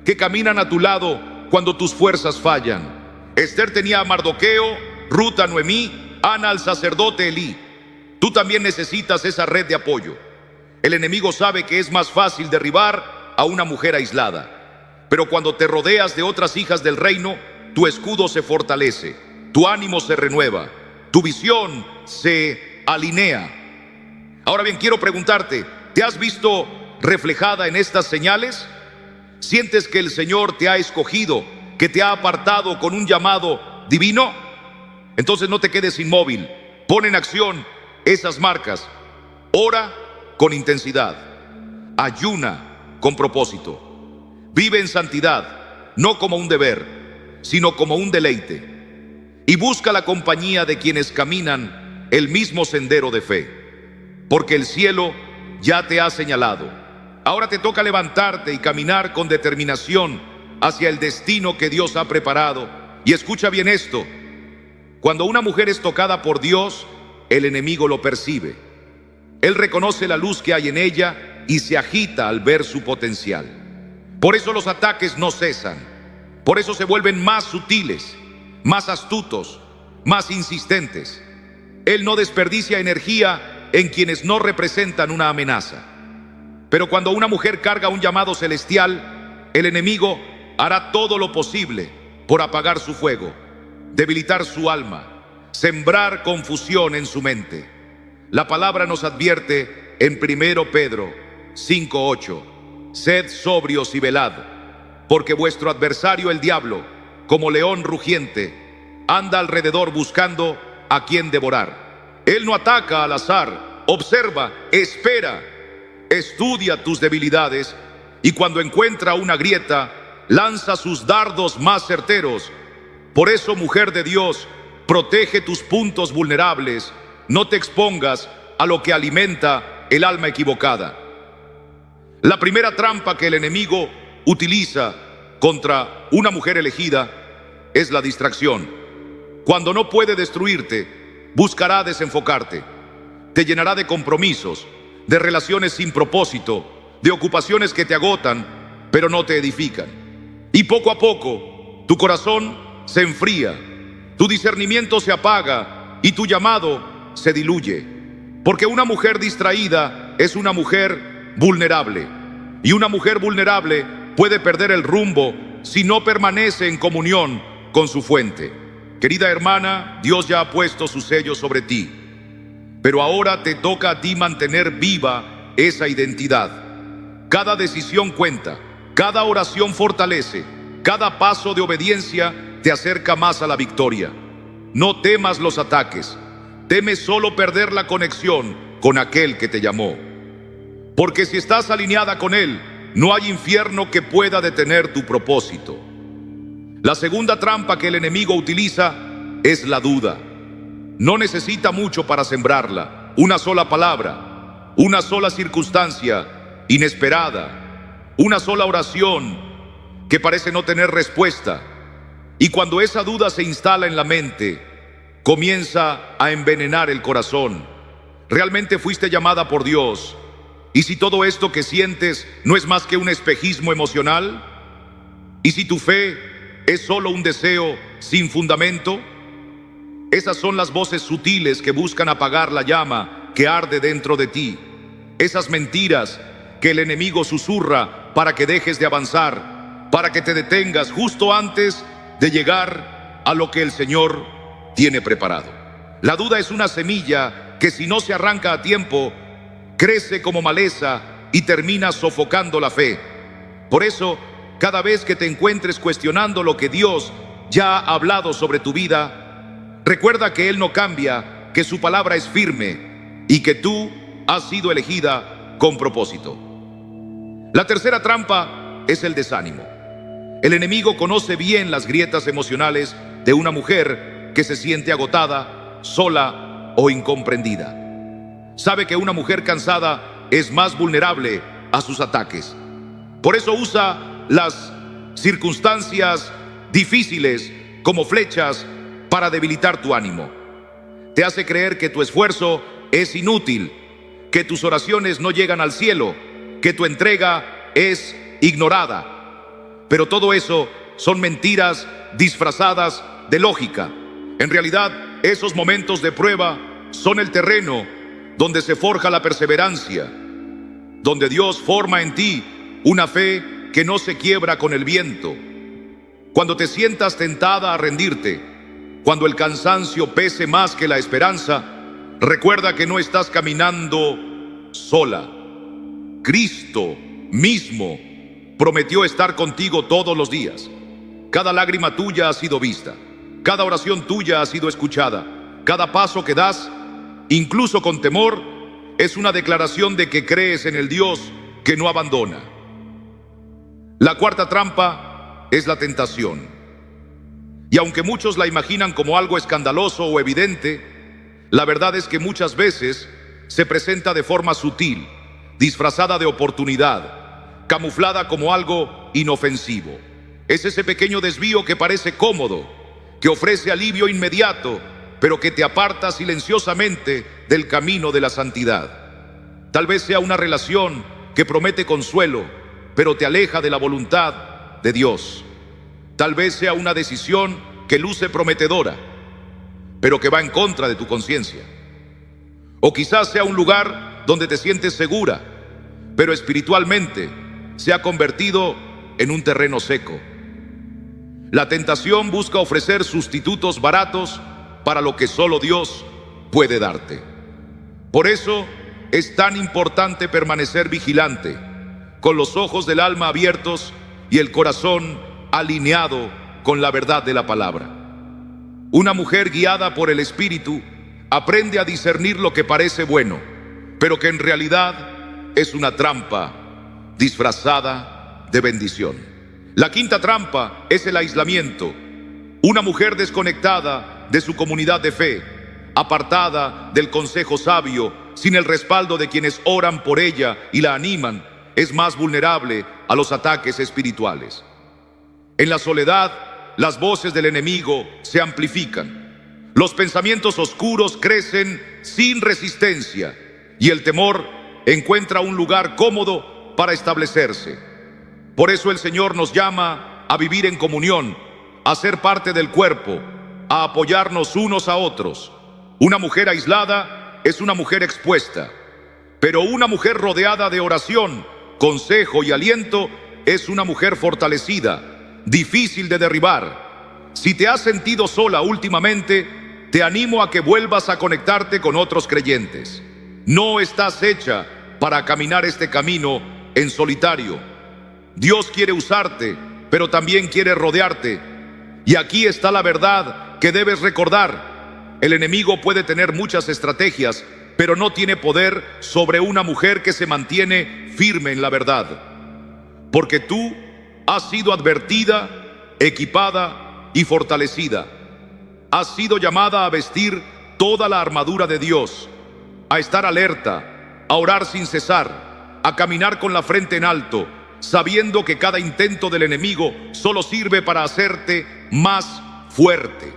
A: que caminan a tu lado cuando tus fuerzas fallan. Esther tenía a Mardoqueo, Ruth a Noemí, Ana al sacerdote Elí. Tú también necesitas esa red de apoyo. El enemigo sabe que es más fácil derribar a una mujer aislada, pero cuando te rodeas de otras hijas del reino, tu escudo se fortalece, tu ánimo se renueva, tu visión se alinea. Ahora bien, quiero preguntarte, ¿te has visto reflejada en estas señales? ¿Sientes que el Señor te ha escogido, que te ha apartado con un llamado divino? Entonces no te quedes inmóvil, pon en acción esas marcas. Ora con intensidad, ayuna con propósito, vive en santidad, no como un deber, sino como un deleite, y busca la compañía de quienes caminan el mismo sendero de fe, porque el cielo ya te ha señalado. Ahora te toca levantarte y caminar con determinación hacia el destino que Dios ha preparado. Y escucha bien esto: cuando una mujer es tocada por Dios, el enemigo lo percibe. Él reconoce la luz que hay en ella y se agita al ver su potencial. Por eso los ataques no cesan. Por eso se vuelven más sutiles, más astutos, más insistentes. Él no desperdicia energía en quienes no representan una amenaza. Pero cuando una mujer carga un llamado celestial, el enemigo hará todo lo posible por apagar su fuego, debilitar su alma, sembrar confusión en su mente. La palabra nos advierte en 1 Pedro 5:8: sed sobrios y velad, porque vuestro adversario el diablo, como león rugiente, anda alrededor buscando a quien devorar. Él no ataca al azar, observa, espera, estudia tus debilidades, y cuando encuentra una grieta, lanza sus dardos más certeros. Por eso, mujer de Dios, protege tus puntos vulnerables, no te expongas a lo que alimenta el alma equivocada. La primera trampa que el enemigo utiliza contra una mujer elegida es la distracción. Cuando no puede destruirte, buscará desenfocarte. Te llenará de compromisos, de relaciones sin propósito, de ocupaciones que te agotan, pero no te edifican. Y poco a poco, tu corazón se enfría, tu discernimiento se apaga y tu llamado se diluye. Porque una mujer distraída es una mujer vulnerable. Y una mujer vulnerable puede perder el rumbo si no permanece en comunión con su fuente. Querida hermana, Dios ya ha puesto su sello sobre ti. Pero ahora te toca a ti mantener viva esa identidad. Cada decisión cuenta, cada oración fortalece, cada paso de obediencia te acerca más a la victoria. No temas los ataques, temes solo perder la conexión con aquel que te llamó. Porque si estás alineada con Él, no hay infierno que pueda detener tu propósito. La segunda trampa que el enemigo utiliza es la duda. No necesita mucho para sembrarla. Una sola palabra, una sola circunstancia inesperada, una sola oración que parece no tener respuesta. Y cuando esa duda se instala en la mente, comienza a envenenar el corazón. ¿Realmente fuiste llamada por Dios? ¿Y si todo esto que sientes no es más que un espejismo emocional? ¿Y si tu fe es solo un deseo sin fundamento? Esas son las voces sutiles que buscan apagar la llama que arde dentro de ti. Esas mentiras que el enemigo susurra para que dejes de avanzar, para que te detengas justo antes de llegar a lo que el Señor tiene preparado. La duda es una semilla que, si no se arranca a tiempo, crece como maleza y termina sofocando la fe. Por eso, cada vez que te encuentres cuestionando lo que Dios ya ha hablado sobre tu vida, recuerda que Él no cambia, que su palabra es firme y que tú has sido elegida con propósito. La tercera trampa es el desánimo. El enemigo conoce bien las grietas emocionales de una mujer que se siente agotada, sola o incomprendida. Sabe que una mujer cansada es más vulnerable a sus ataques. Por eso usa las circunstancias difíciles como flechas para debilitar tu ánimo. Te hace creer que tu esfuerzo es inútil, que tus oraciones no llegan al cielo, que tu entrega es ignorada. Pero todo eso son mentiras disfrazadas de lógica. En realidad, esos momentos de prueba son el terreno donde se forja la perseverancia, donde Dios forma en ti una fe que no se quiebra con el viento. Cuando te sientas tentada a rendirte, cuando el cansancio pese más que la esperanza, recuerda que no estás caminando sola. Cristo mismo prometió estar contigo todos los días. Cada lágrima tuya ha sido vista, cada oración tuya ha sido escuchada, cada paso que das, incluso con temor, es una declaración de que crees en el Dios que no abandona. La cuarta trampa es la tentación. Y aunque muchos la imaginan como algo escandaloso o evidente, la verdad es que muchas veces se presenta de forma sutil, disfrazada de oportunidad, camuflada como algo inofensivo. Es ese pequeño desvío que parece cómodo, que ofrece alivio inmediato, pero que te aparta silenciosamente del camino de la santidad. Tal vez sea una relación que promete consuelo, pero te aleja de la voluntad de Dios. Tal vez sea una decisión que luce prometedora, pero que va en contra de tu conciencia. O quizás sea un lugar donde te sientes segura, pero espiritualmente se ha convertido en un terreno seco. La tentación busca ofrecer sustitutos baratos para lo que solo Dios puede darte. Por eso es tan importante permanecer vigilante, con los ojos del alma abiertos y el corazón alineado con la verdad de la palabra. Una mujer guiada por el Espíritu aprende a discernir lo que parece bueno, pero que en realidad es una trampa disfrazada de bendición. La quinta trampa es el aislamiento. Una mujer desconectada de su comunidad de fe, apartada del consejo sabio, sin el respaldo de quienes oran por ella y la animan, es más vulnerable a los ataques espirituales. En la soledad, las voces del enemigo se amplifican. Los pensamientos oscuros crecen sin resistencia y el temor encuentra un lugar cómodo para establecerse. Por eso el Señor nos llama a vivir en comunión, a ser parte del cuerpo, a apoyarnos unos a otros. Una mujer aislada es una mujer expuesta, pero una mujer rodeada de oración, consejo y aliento es una mujer fortalecida, difícil de derribar. Si te has sentido sola últimamente, te animo a que vuelvas a conectarte con otros creyentes. No estás hecha para caminar este camino en solitario. Dios quiere usarte, pero también quiere rodearte. Y aquí está la verdad que debes recordar. El enemigo puede tener muchas estrategias, pero no tiene poder sobre una mujer que se mantiene firme en la verdad. Porque tú has sido advertida, equipada y fortalecida. Has sido llamada a vestir toda la armadura de Dios, a estar alerta, a orar sin cesar, a caminar con la frente en alto, sabiendo que cada intento del enemigo solo sirve para hacerte más fuerte.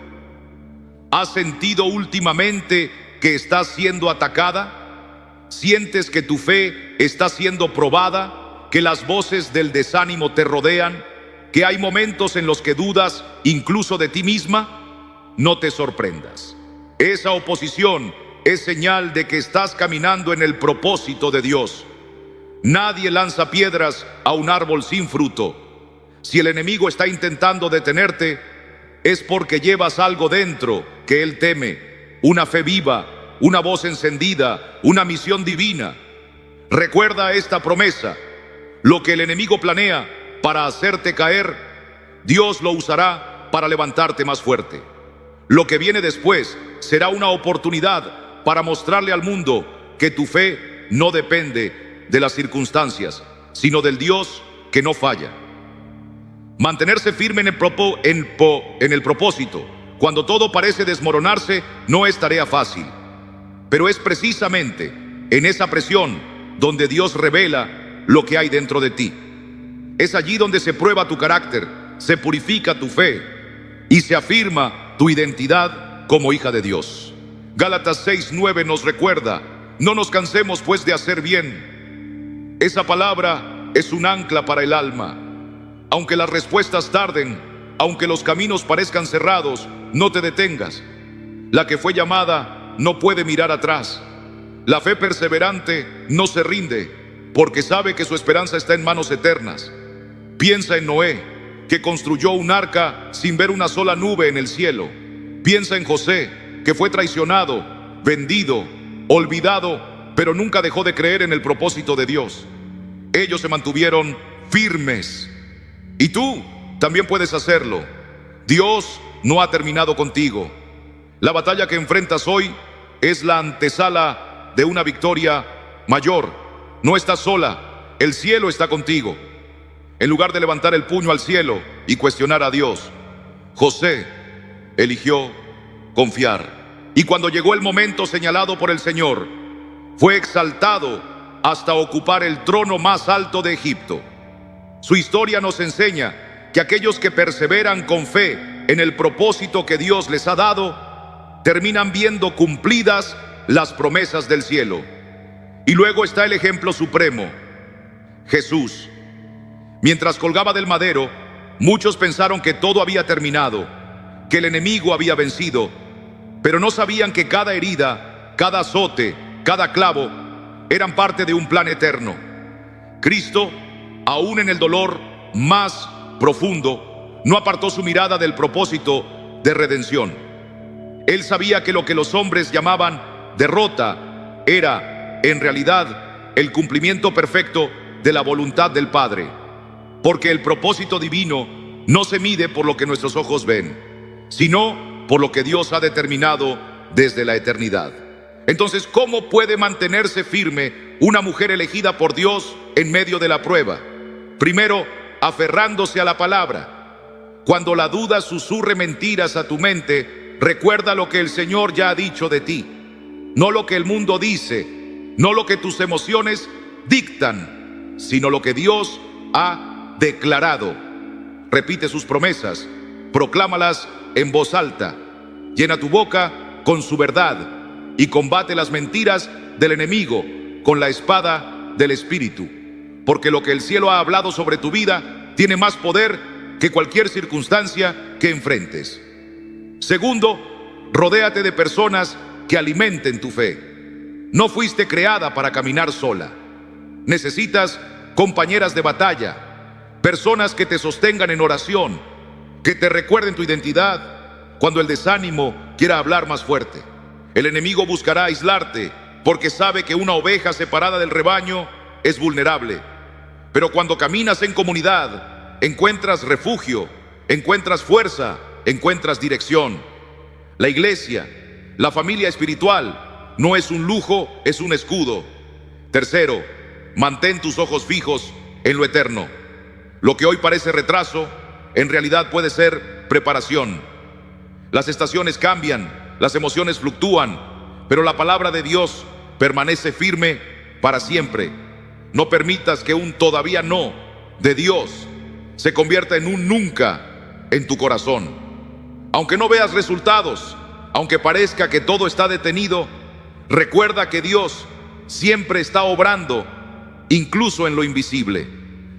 A: ¿Has sentido últimamente que estás siendo atacada? ¿Sientes que tu fe está siendo probada? ¿Que las voces del desánimo te rodean? ¿Que hay momentos en los que dudas incluso de ti misma? No te sorprendas. Esa oposición es señal de que estás caminando en el propósito de Dios. Nadie lanza piedras a un árbol sin fruto. Si el enemigo está intentando detenerte, es porque llevas algo dentro que él teme, una fe viva, una voz encendida, una misión divina. Recuerda esta promesa: lo que el enemigo planea para hacerte caer, Dios lo usará para levantarte más fuerte. Lo que viene después será una oportunidad para mostrarle al mundo que tu fe no depende de las circunstancias, sino del Dios que no falla. Mantenerse firme en el propósito, cuando todo parece desmoronarse, no es tarea fácil. Pero es precisamente en esa presión donde Dios revela lo que hay dentro de ti. Es allí donde se prueba tu carácter, se purifica tu fe y se afirma tu identidad como hija de Dios. Gálatas 6:9 nos recuerda: no nos cansemos pues de hacer bien. Esa palabra es un ancla para el alma. Aunque las respuestas tarden, aunque los caminos parezcan cerrados, no te detengas. La que fue llamada no puede mirar atrás. La fe perseverante no se rinde, porque sabe que su esperanza está en manos eternas. Piensa en Noé, que construyó un arca sin ver una sola nube en el cielo. Piensa en José, que fue traicionado, vendido, olvidado, pero nunca dejó de creer en el propósito de Dios. Ellos se mantuvieron firmes. Y tú también puedes hacerlo. Dios no ha terminado contigo. La batalla que enfrentas hoy es la antesala de una victoria mayor. No estás sola, el cielo está contigo. En lugar de levantar el puño al cielo y cuestionar a Dios, José eligió confiar. Y cuando llegó el momento señalado por el Señor, fue exaltado hasta ocupar el trono más alto de Egipto. Su historia nos enseña que aquellos que perseveran con fe en el propósito que Dios les ha dado, terminan viendo cumplidas las promesas del cielo. Y luego está el ejemplo supremo, Jesús. Mientras colgaba del madero, muchos pensaron que todo había terminado, que el enemigo había vencido, pero no sabían que cada herida, cada azote, cada clavo, eran parte de un plan eterno. Cristo, aún en el dolor más profundo, no apartó su mirada del propósito de redención. Él sabía que lo que los hombres llamaban derrota era, en realidad, el cumplimiento perfecto de la voluntad del Padre, porque el propósito divino no se mide por lo que nuestros ojos ven, sino por lo que Dios ha determinado desde la eternidad. Entonces, ¿cómo puede mantenerse firme una mujer elegida por Dios en medio de la prueba? Primero, aferrándose a la palabra. Cuando la duda susurre mentiras a tu mente, recuerda lo que el Señor ya ha dicho de ti, no lo que el mundo dice, no lo que tus emociones dictan, sino lo que Dios ha declarado. Repite sus promesas, proclámalas en voz alta, llena tu boca con su verdad y combate las mentiras del enemigo con la espada del Espíritu, porque lo que el cielo ha hablado sobre tu vida tiene más poder que cualquier circunstancia que enfrentes. Segundo, rodéate de personas que alimenten tu fe. No fuiste creada para caminar sola. Necesitas compañeras de batalla, personas que te sostengan en oración, que te recuerden tu identidad cuando el desánimo quiera hablar más fuerte. El enemigo buscará aislarte porque sabe que una oveja separada del rebaño es vulnerable. Pero cuando caminas en comunidad, encuentras refugio, encuentras fuerza, encuentras dirección. La iglesia, la familia espiritual, no es un lujo, es un escudo. Tercero, mantén tus ojos fijos en lo eterno. Lo que hoy parece retraso, en realidad puede ser preparación. Las estaciones cambian, las emociones fluctúan, pero la palabra de Dios permanece firme para siempre. No permitas que un todavía no de Dios se convierta en un nunca en tu corazón. Aunque no veas resultados, aunque parezca que todo está detenido, recuerda que Dios siempre está obrando, incluso en lo invisible.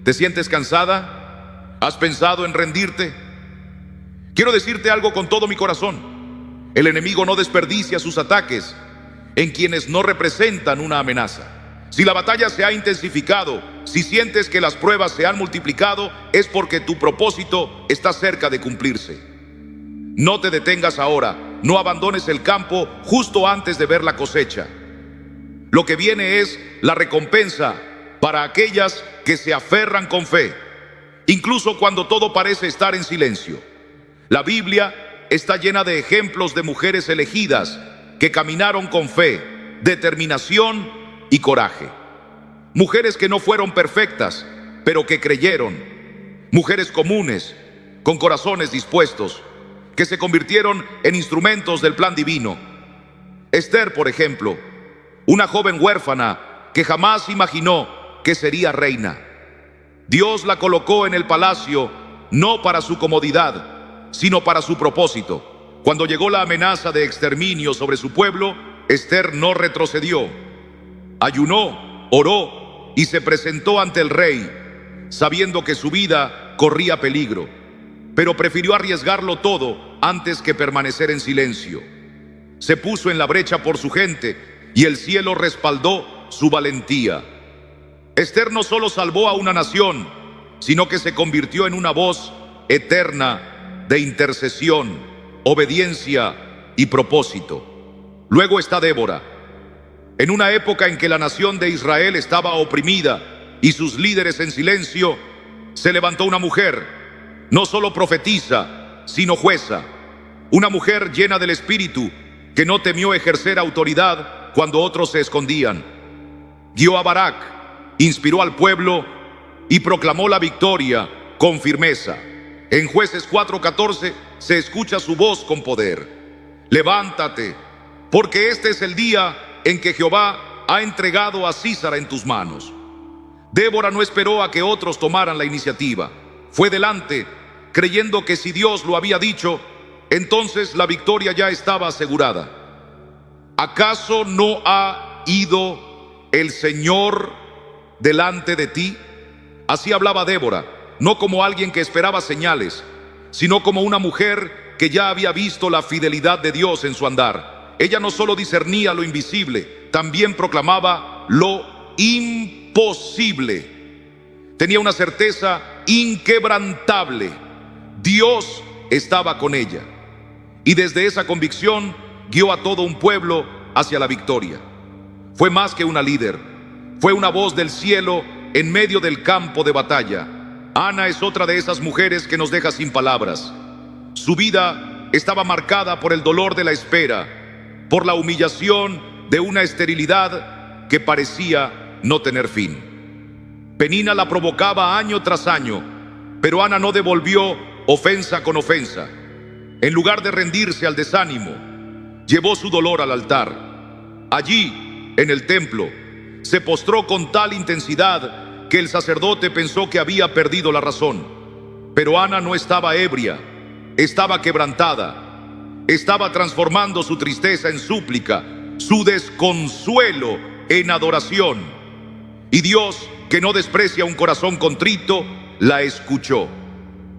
A: ¿Te sientes cansada? ¿Has pensado en rendirte? Quiero decirte algo con todo mi corazón. El enemigo no desperdicia sus ataques en quienes no representan una amenaza. Si la batalla se ha intensificado, si sientes que las pruebas se han multiplicado, es porque tu propósito está cerca de cumplirse. No te detengas ahora, no abandones el campo justo antes de ver la cosecha. Lo que viene es la recompensa para aquellas que se aferran con fe, incluso cuando todo parece estar en silencio. La Biblia está llena de ejemplos de mujeres elegidas que caminaron con fe, determinación y coraje. Mujeres que no fueron perfectas, pero que creyeron. Mujeres comunes, con corazones dispuestos, que se convirtieron en instrumentos del plan divino. Esther, por ejemplo, una joven huérfana que jamás imaginó que sería reina. Dios la colocó en el palacio no para su comodidad, sino para su propósito. Cuando llegó la amenaza de exterminio sobre su pueblo, Esther no retrocedió. Ayunó, oró y se presentó ante el rey, sabiendo que su vida corría peligro, pero prefirió arriesgarlo todo antes que permanecer en silencio. Se puso en la brecha por su gente y el cielo respaldó su valentía. Esther no solo salvó a una nación, sino que se convirtió en una voz eterna de intercesión, obediencia y propósito. Luego está Débora. En una época en que la nación de Israel estaba oprimida y sus líderes en silencio, se levantó una mujer, no solo profetisa, sino jueza. Una mujer llena del Espíritu, que no temió ejercer autoridad cuando otros se escondían. Guió a Barak, inspiró al pueblo y proclamó la victoria con firmeza. En Jueces 4:14 se escucha su voz con poder. Levántate, porque este es el día en que Jehová ha entregado a Sísara en tus manos. Débora no esperó a que otros tomaran la iniciativa. Fue delante, creyendo que si Dios lo había dicho, entonces la victoria ya estaba asegurada. ¿Acaso no ha ido el Señor delante de ti? Así hablaba Débora, no como alguien que esperaba señales, sino como una mujer que ya había visto la fidelidad de Dios en su andar. Ella no solo discernía lo invisible, también proclamaba lo imposible. Tenía una certeza inquebrantable: Dios estaba con ella. Y desde esa convicción guió a todo un pueblo hacia la victoria. Fue más que una líder, fue una voz del cielo en medio del campo de batalla. Ana es otra de esas mujeres que nos deja sin palabras. Su vida estaba marcada por el dolor de la espera, por la humillación de una esterilidad que parecía no tener fin. Penina la provocaba año tras año, pero Ana no devolvió ofensa con ofensa. En lugar de rendirse al desánimo, llevó su dolor al altar. Allí, en el templo, se postró con tal intensidad que el sacerdote pensó que había perdido la razón. Pero Ana no estaba ebria, estaba quebrantada. Estaba transformando su tristeza en súplica, su desconsuelo en adoración. Y Dios, que no desprecia un corazón contrito, la escuchó.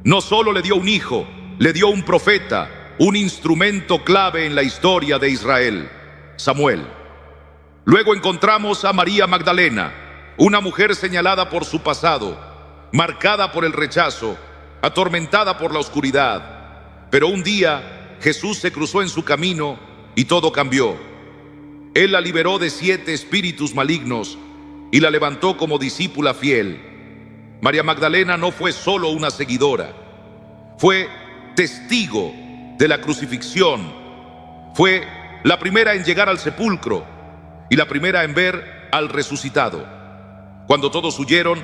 A: No solo le dio un hijo, le dio un profeta, un instrumento clave en la historia de Israel: Samuel. Luego encontramos a María Magdalena, una mujer señalada por su pasado, marcada por el rechazo, atormentada por la oscuridad. Pero un día Jesús se cruzó en su camino y todo cambió. Él la liberó de 7 espíritus malignos y la levantó como discípula fiel. María Magdalena no fue solo una seguidora, fue testigo de la crucifixión. Fue la primera en llegar al sepulcro y la primera en ver al resucitado. Cuando todos huyeron,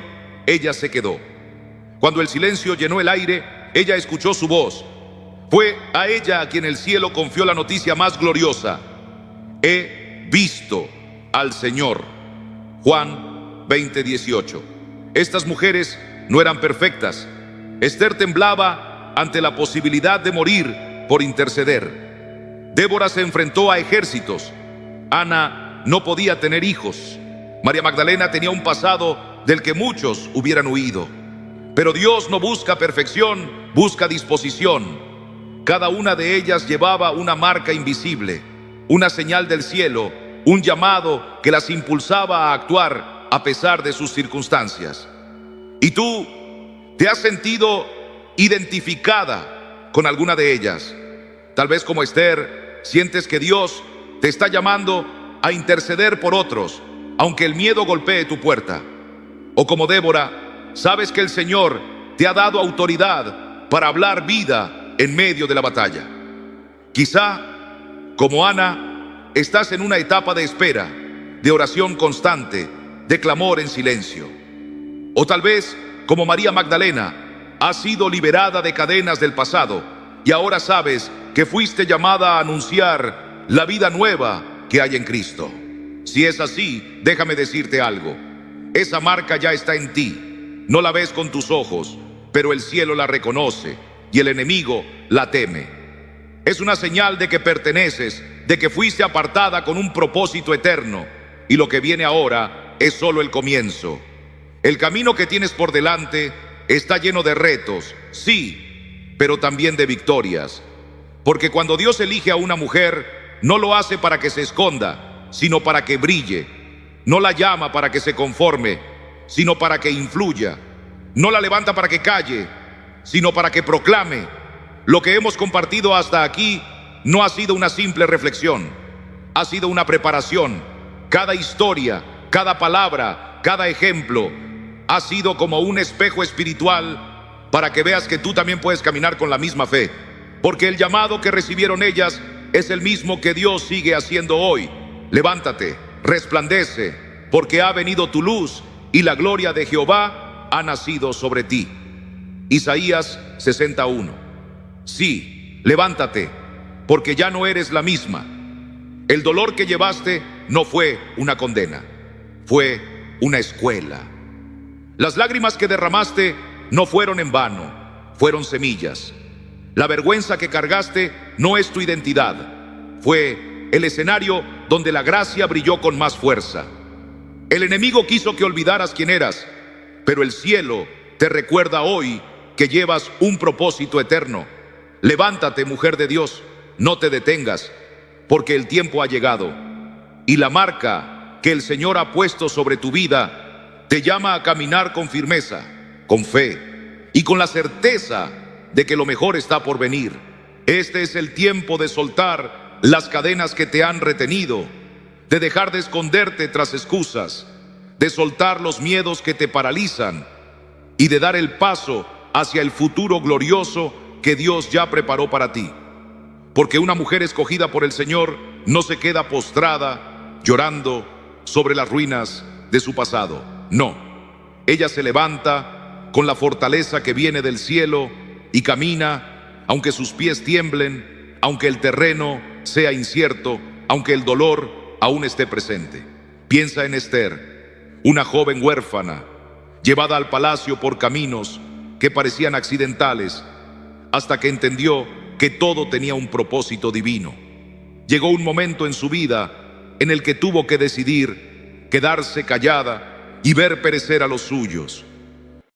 A: ella se quedó. Cuando el silencio llenó el aire, ella escuchó su voz. Fue a ella a quien el cielo confió la noticia más gloriosa: he visto al Señor. Juan 20:18. Estas mujeres no eran perfectas. Esther temblaba ante la posibilidad de morir por interceder. Débora se enfrentó a ejércitos. Ana no podía tener hijos. María Magdalena tenía un pasado del que muchos hubieran huido. Pero Dios no busca perfección, busca disposición. Cada una de ellas llevaba una marca invisible, una señal del cielo, un llamado que las impulsaba a actuar a pesar de sus circunstancias. ¿Y tú te has sentido identificada con alguna de ellas? Tal vez como Esther, sientes que Dios te está llamando a interceder por otros, aunque el miedo golpee tu puerta. O como Débora, sabes que el Señor te ha dado autoridad para hablar vida en medio de la batalla. Quizá, como Ana, estás en una etapa de espera, de oración constante, de clamor en silencio. O tal vez, como María Magdalena, has sido liberada de cadenas del pasado y ahora sabes que fuiste llamada a anunciar la vida nueva que hay en Cristo. Si es así, déjame decirte algo: esa marca ya está en ti. No la ves con tus ojos, pero el cielo la reconoce y el enemigo la teme. Es una señal de que perteneces, de que fuiste apartada con un propósito eterno, y lo que viene ahora es solo el comienzo. El camino que tienes por delante está lleno de retos, sí, pero también de victorias. Porque cuando Dios elige a una mujer, no lo hace para que se esconda, sino para que brille. No la llama para que se conforme, sino para que influya. No la levanta para que calle, sino para que proclame. Lo que hemos compartido hasta aquí no ha sido una simple reflexión, ha sido una preparación. Cada historia, cada palabra, cada ejemplo ha sido como un espejo espiritual para que veas que tú también puedes caminar con la misma fe, porque el llamado que recibieron ellas es el mismo que Dios sigue haciendo hoy. Levántate, resplandece, porque ha venido tu luz y la gloria de Jehová ha nacido sobre ti. Isaías 61. Sí, levántate, porque ya no eres la misma. El dolor que llevaste no fue una condena, fue una escuela. Las lágrimas que derramaste no fueron en vano, fueron semillas. La vergüenza que cargaste no es tu identidad, fue el escenario donde la gracia brilló con más fuerza. El enemigo quiso que olvidaras quién eras, pero el cielo te recuerda hoy que llevas un propósito eterno. Levántate, mujer de Dios, no te detengas, porque el tiempo ha llegado. Y la marca que el Señor ha puesto sobre tu vida te llama a caminar con firmeza, con fe y con la certeza de que lo mejor está por venir. Este es el tiempo de soltar las cadenas que te han retenido, de dejar de esconderte tras excusas, de soltar los miedos que te paralizan y de dar el paso hacia el futuro glorioso que Dios ya preparó para ti. Porque una mujer escogida por el Señor no se queda postrada, llorando sobre las ruinas de su pasado. No, ella se levanta con la fortaleza que viene del cielo y camina, aunque sus pies tiemblen, aunque el terreno sea incierto, aunque el dolor aún esté presente. Piensa en Esther, una joven huérfana, llevada al palacio por caminos que parecían accidentales, hasta que entendió que todo tenía un propósito divino. Llegó un momento en su vida en el que tuvo que decidir quedarse callada y ver perecer a los suyos.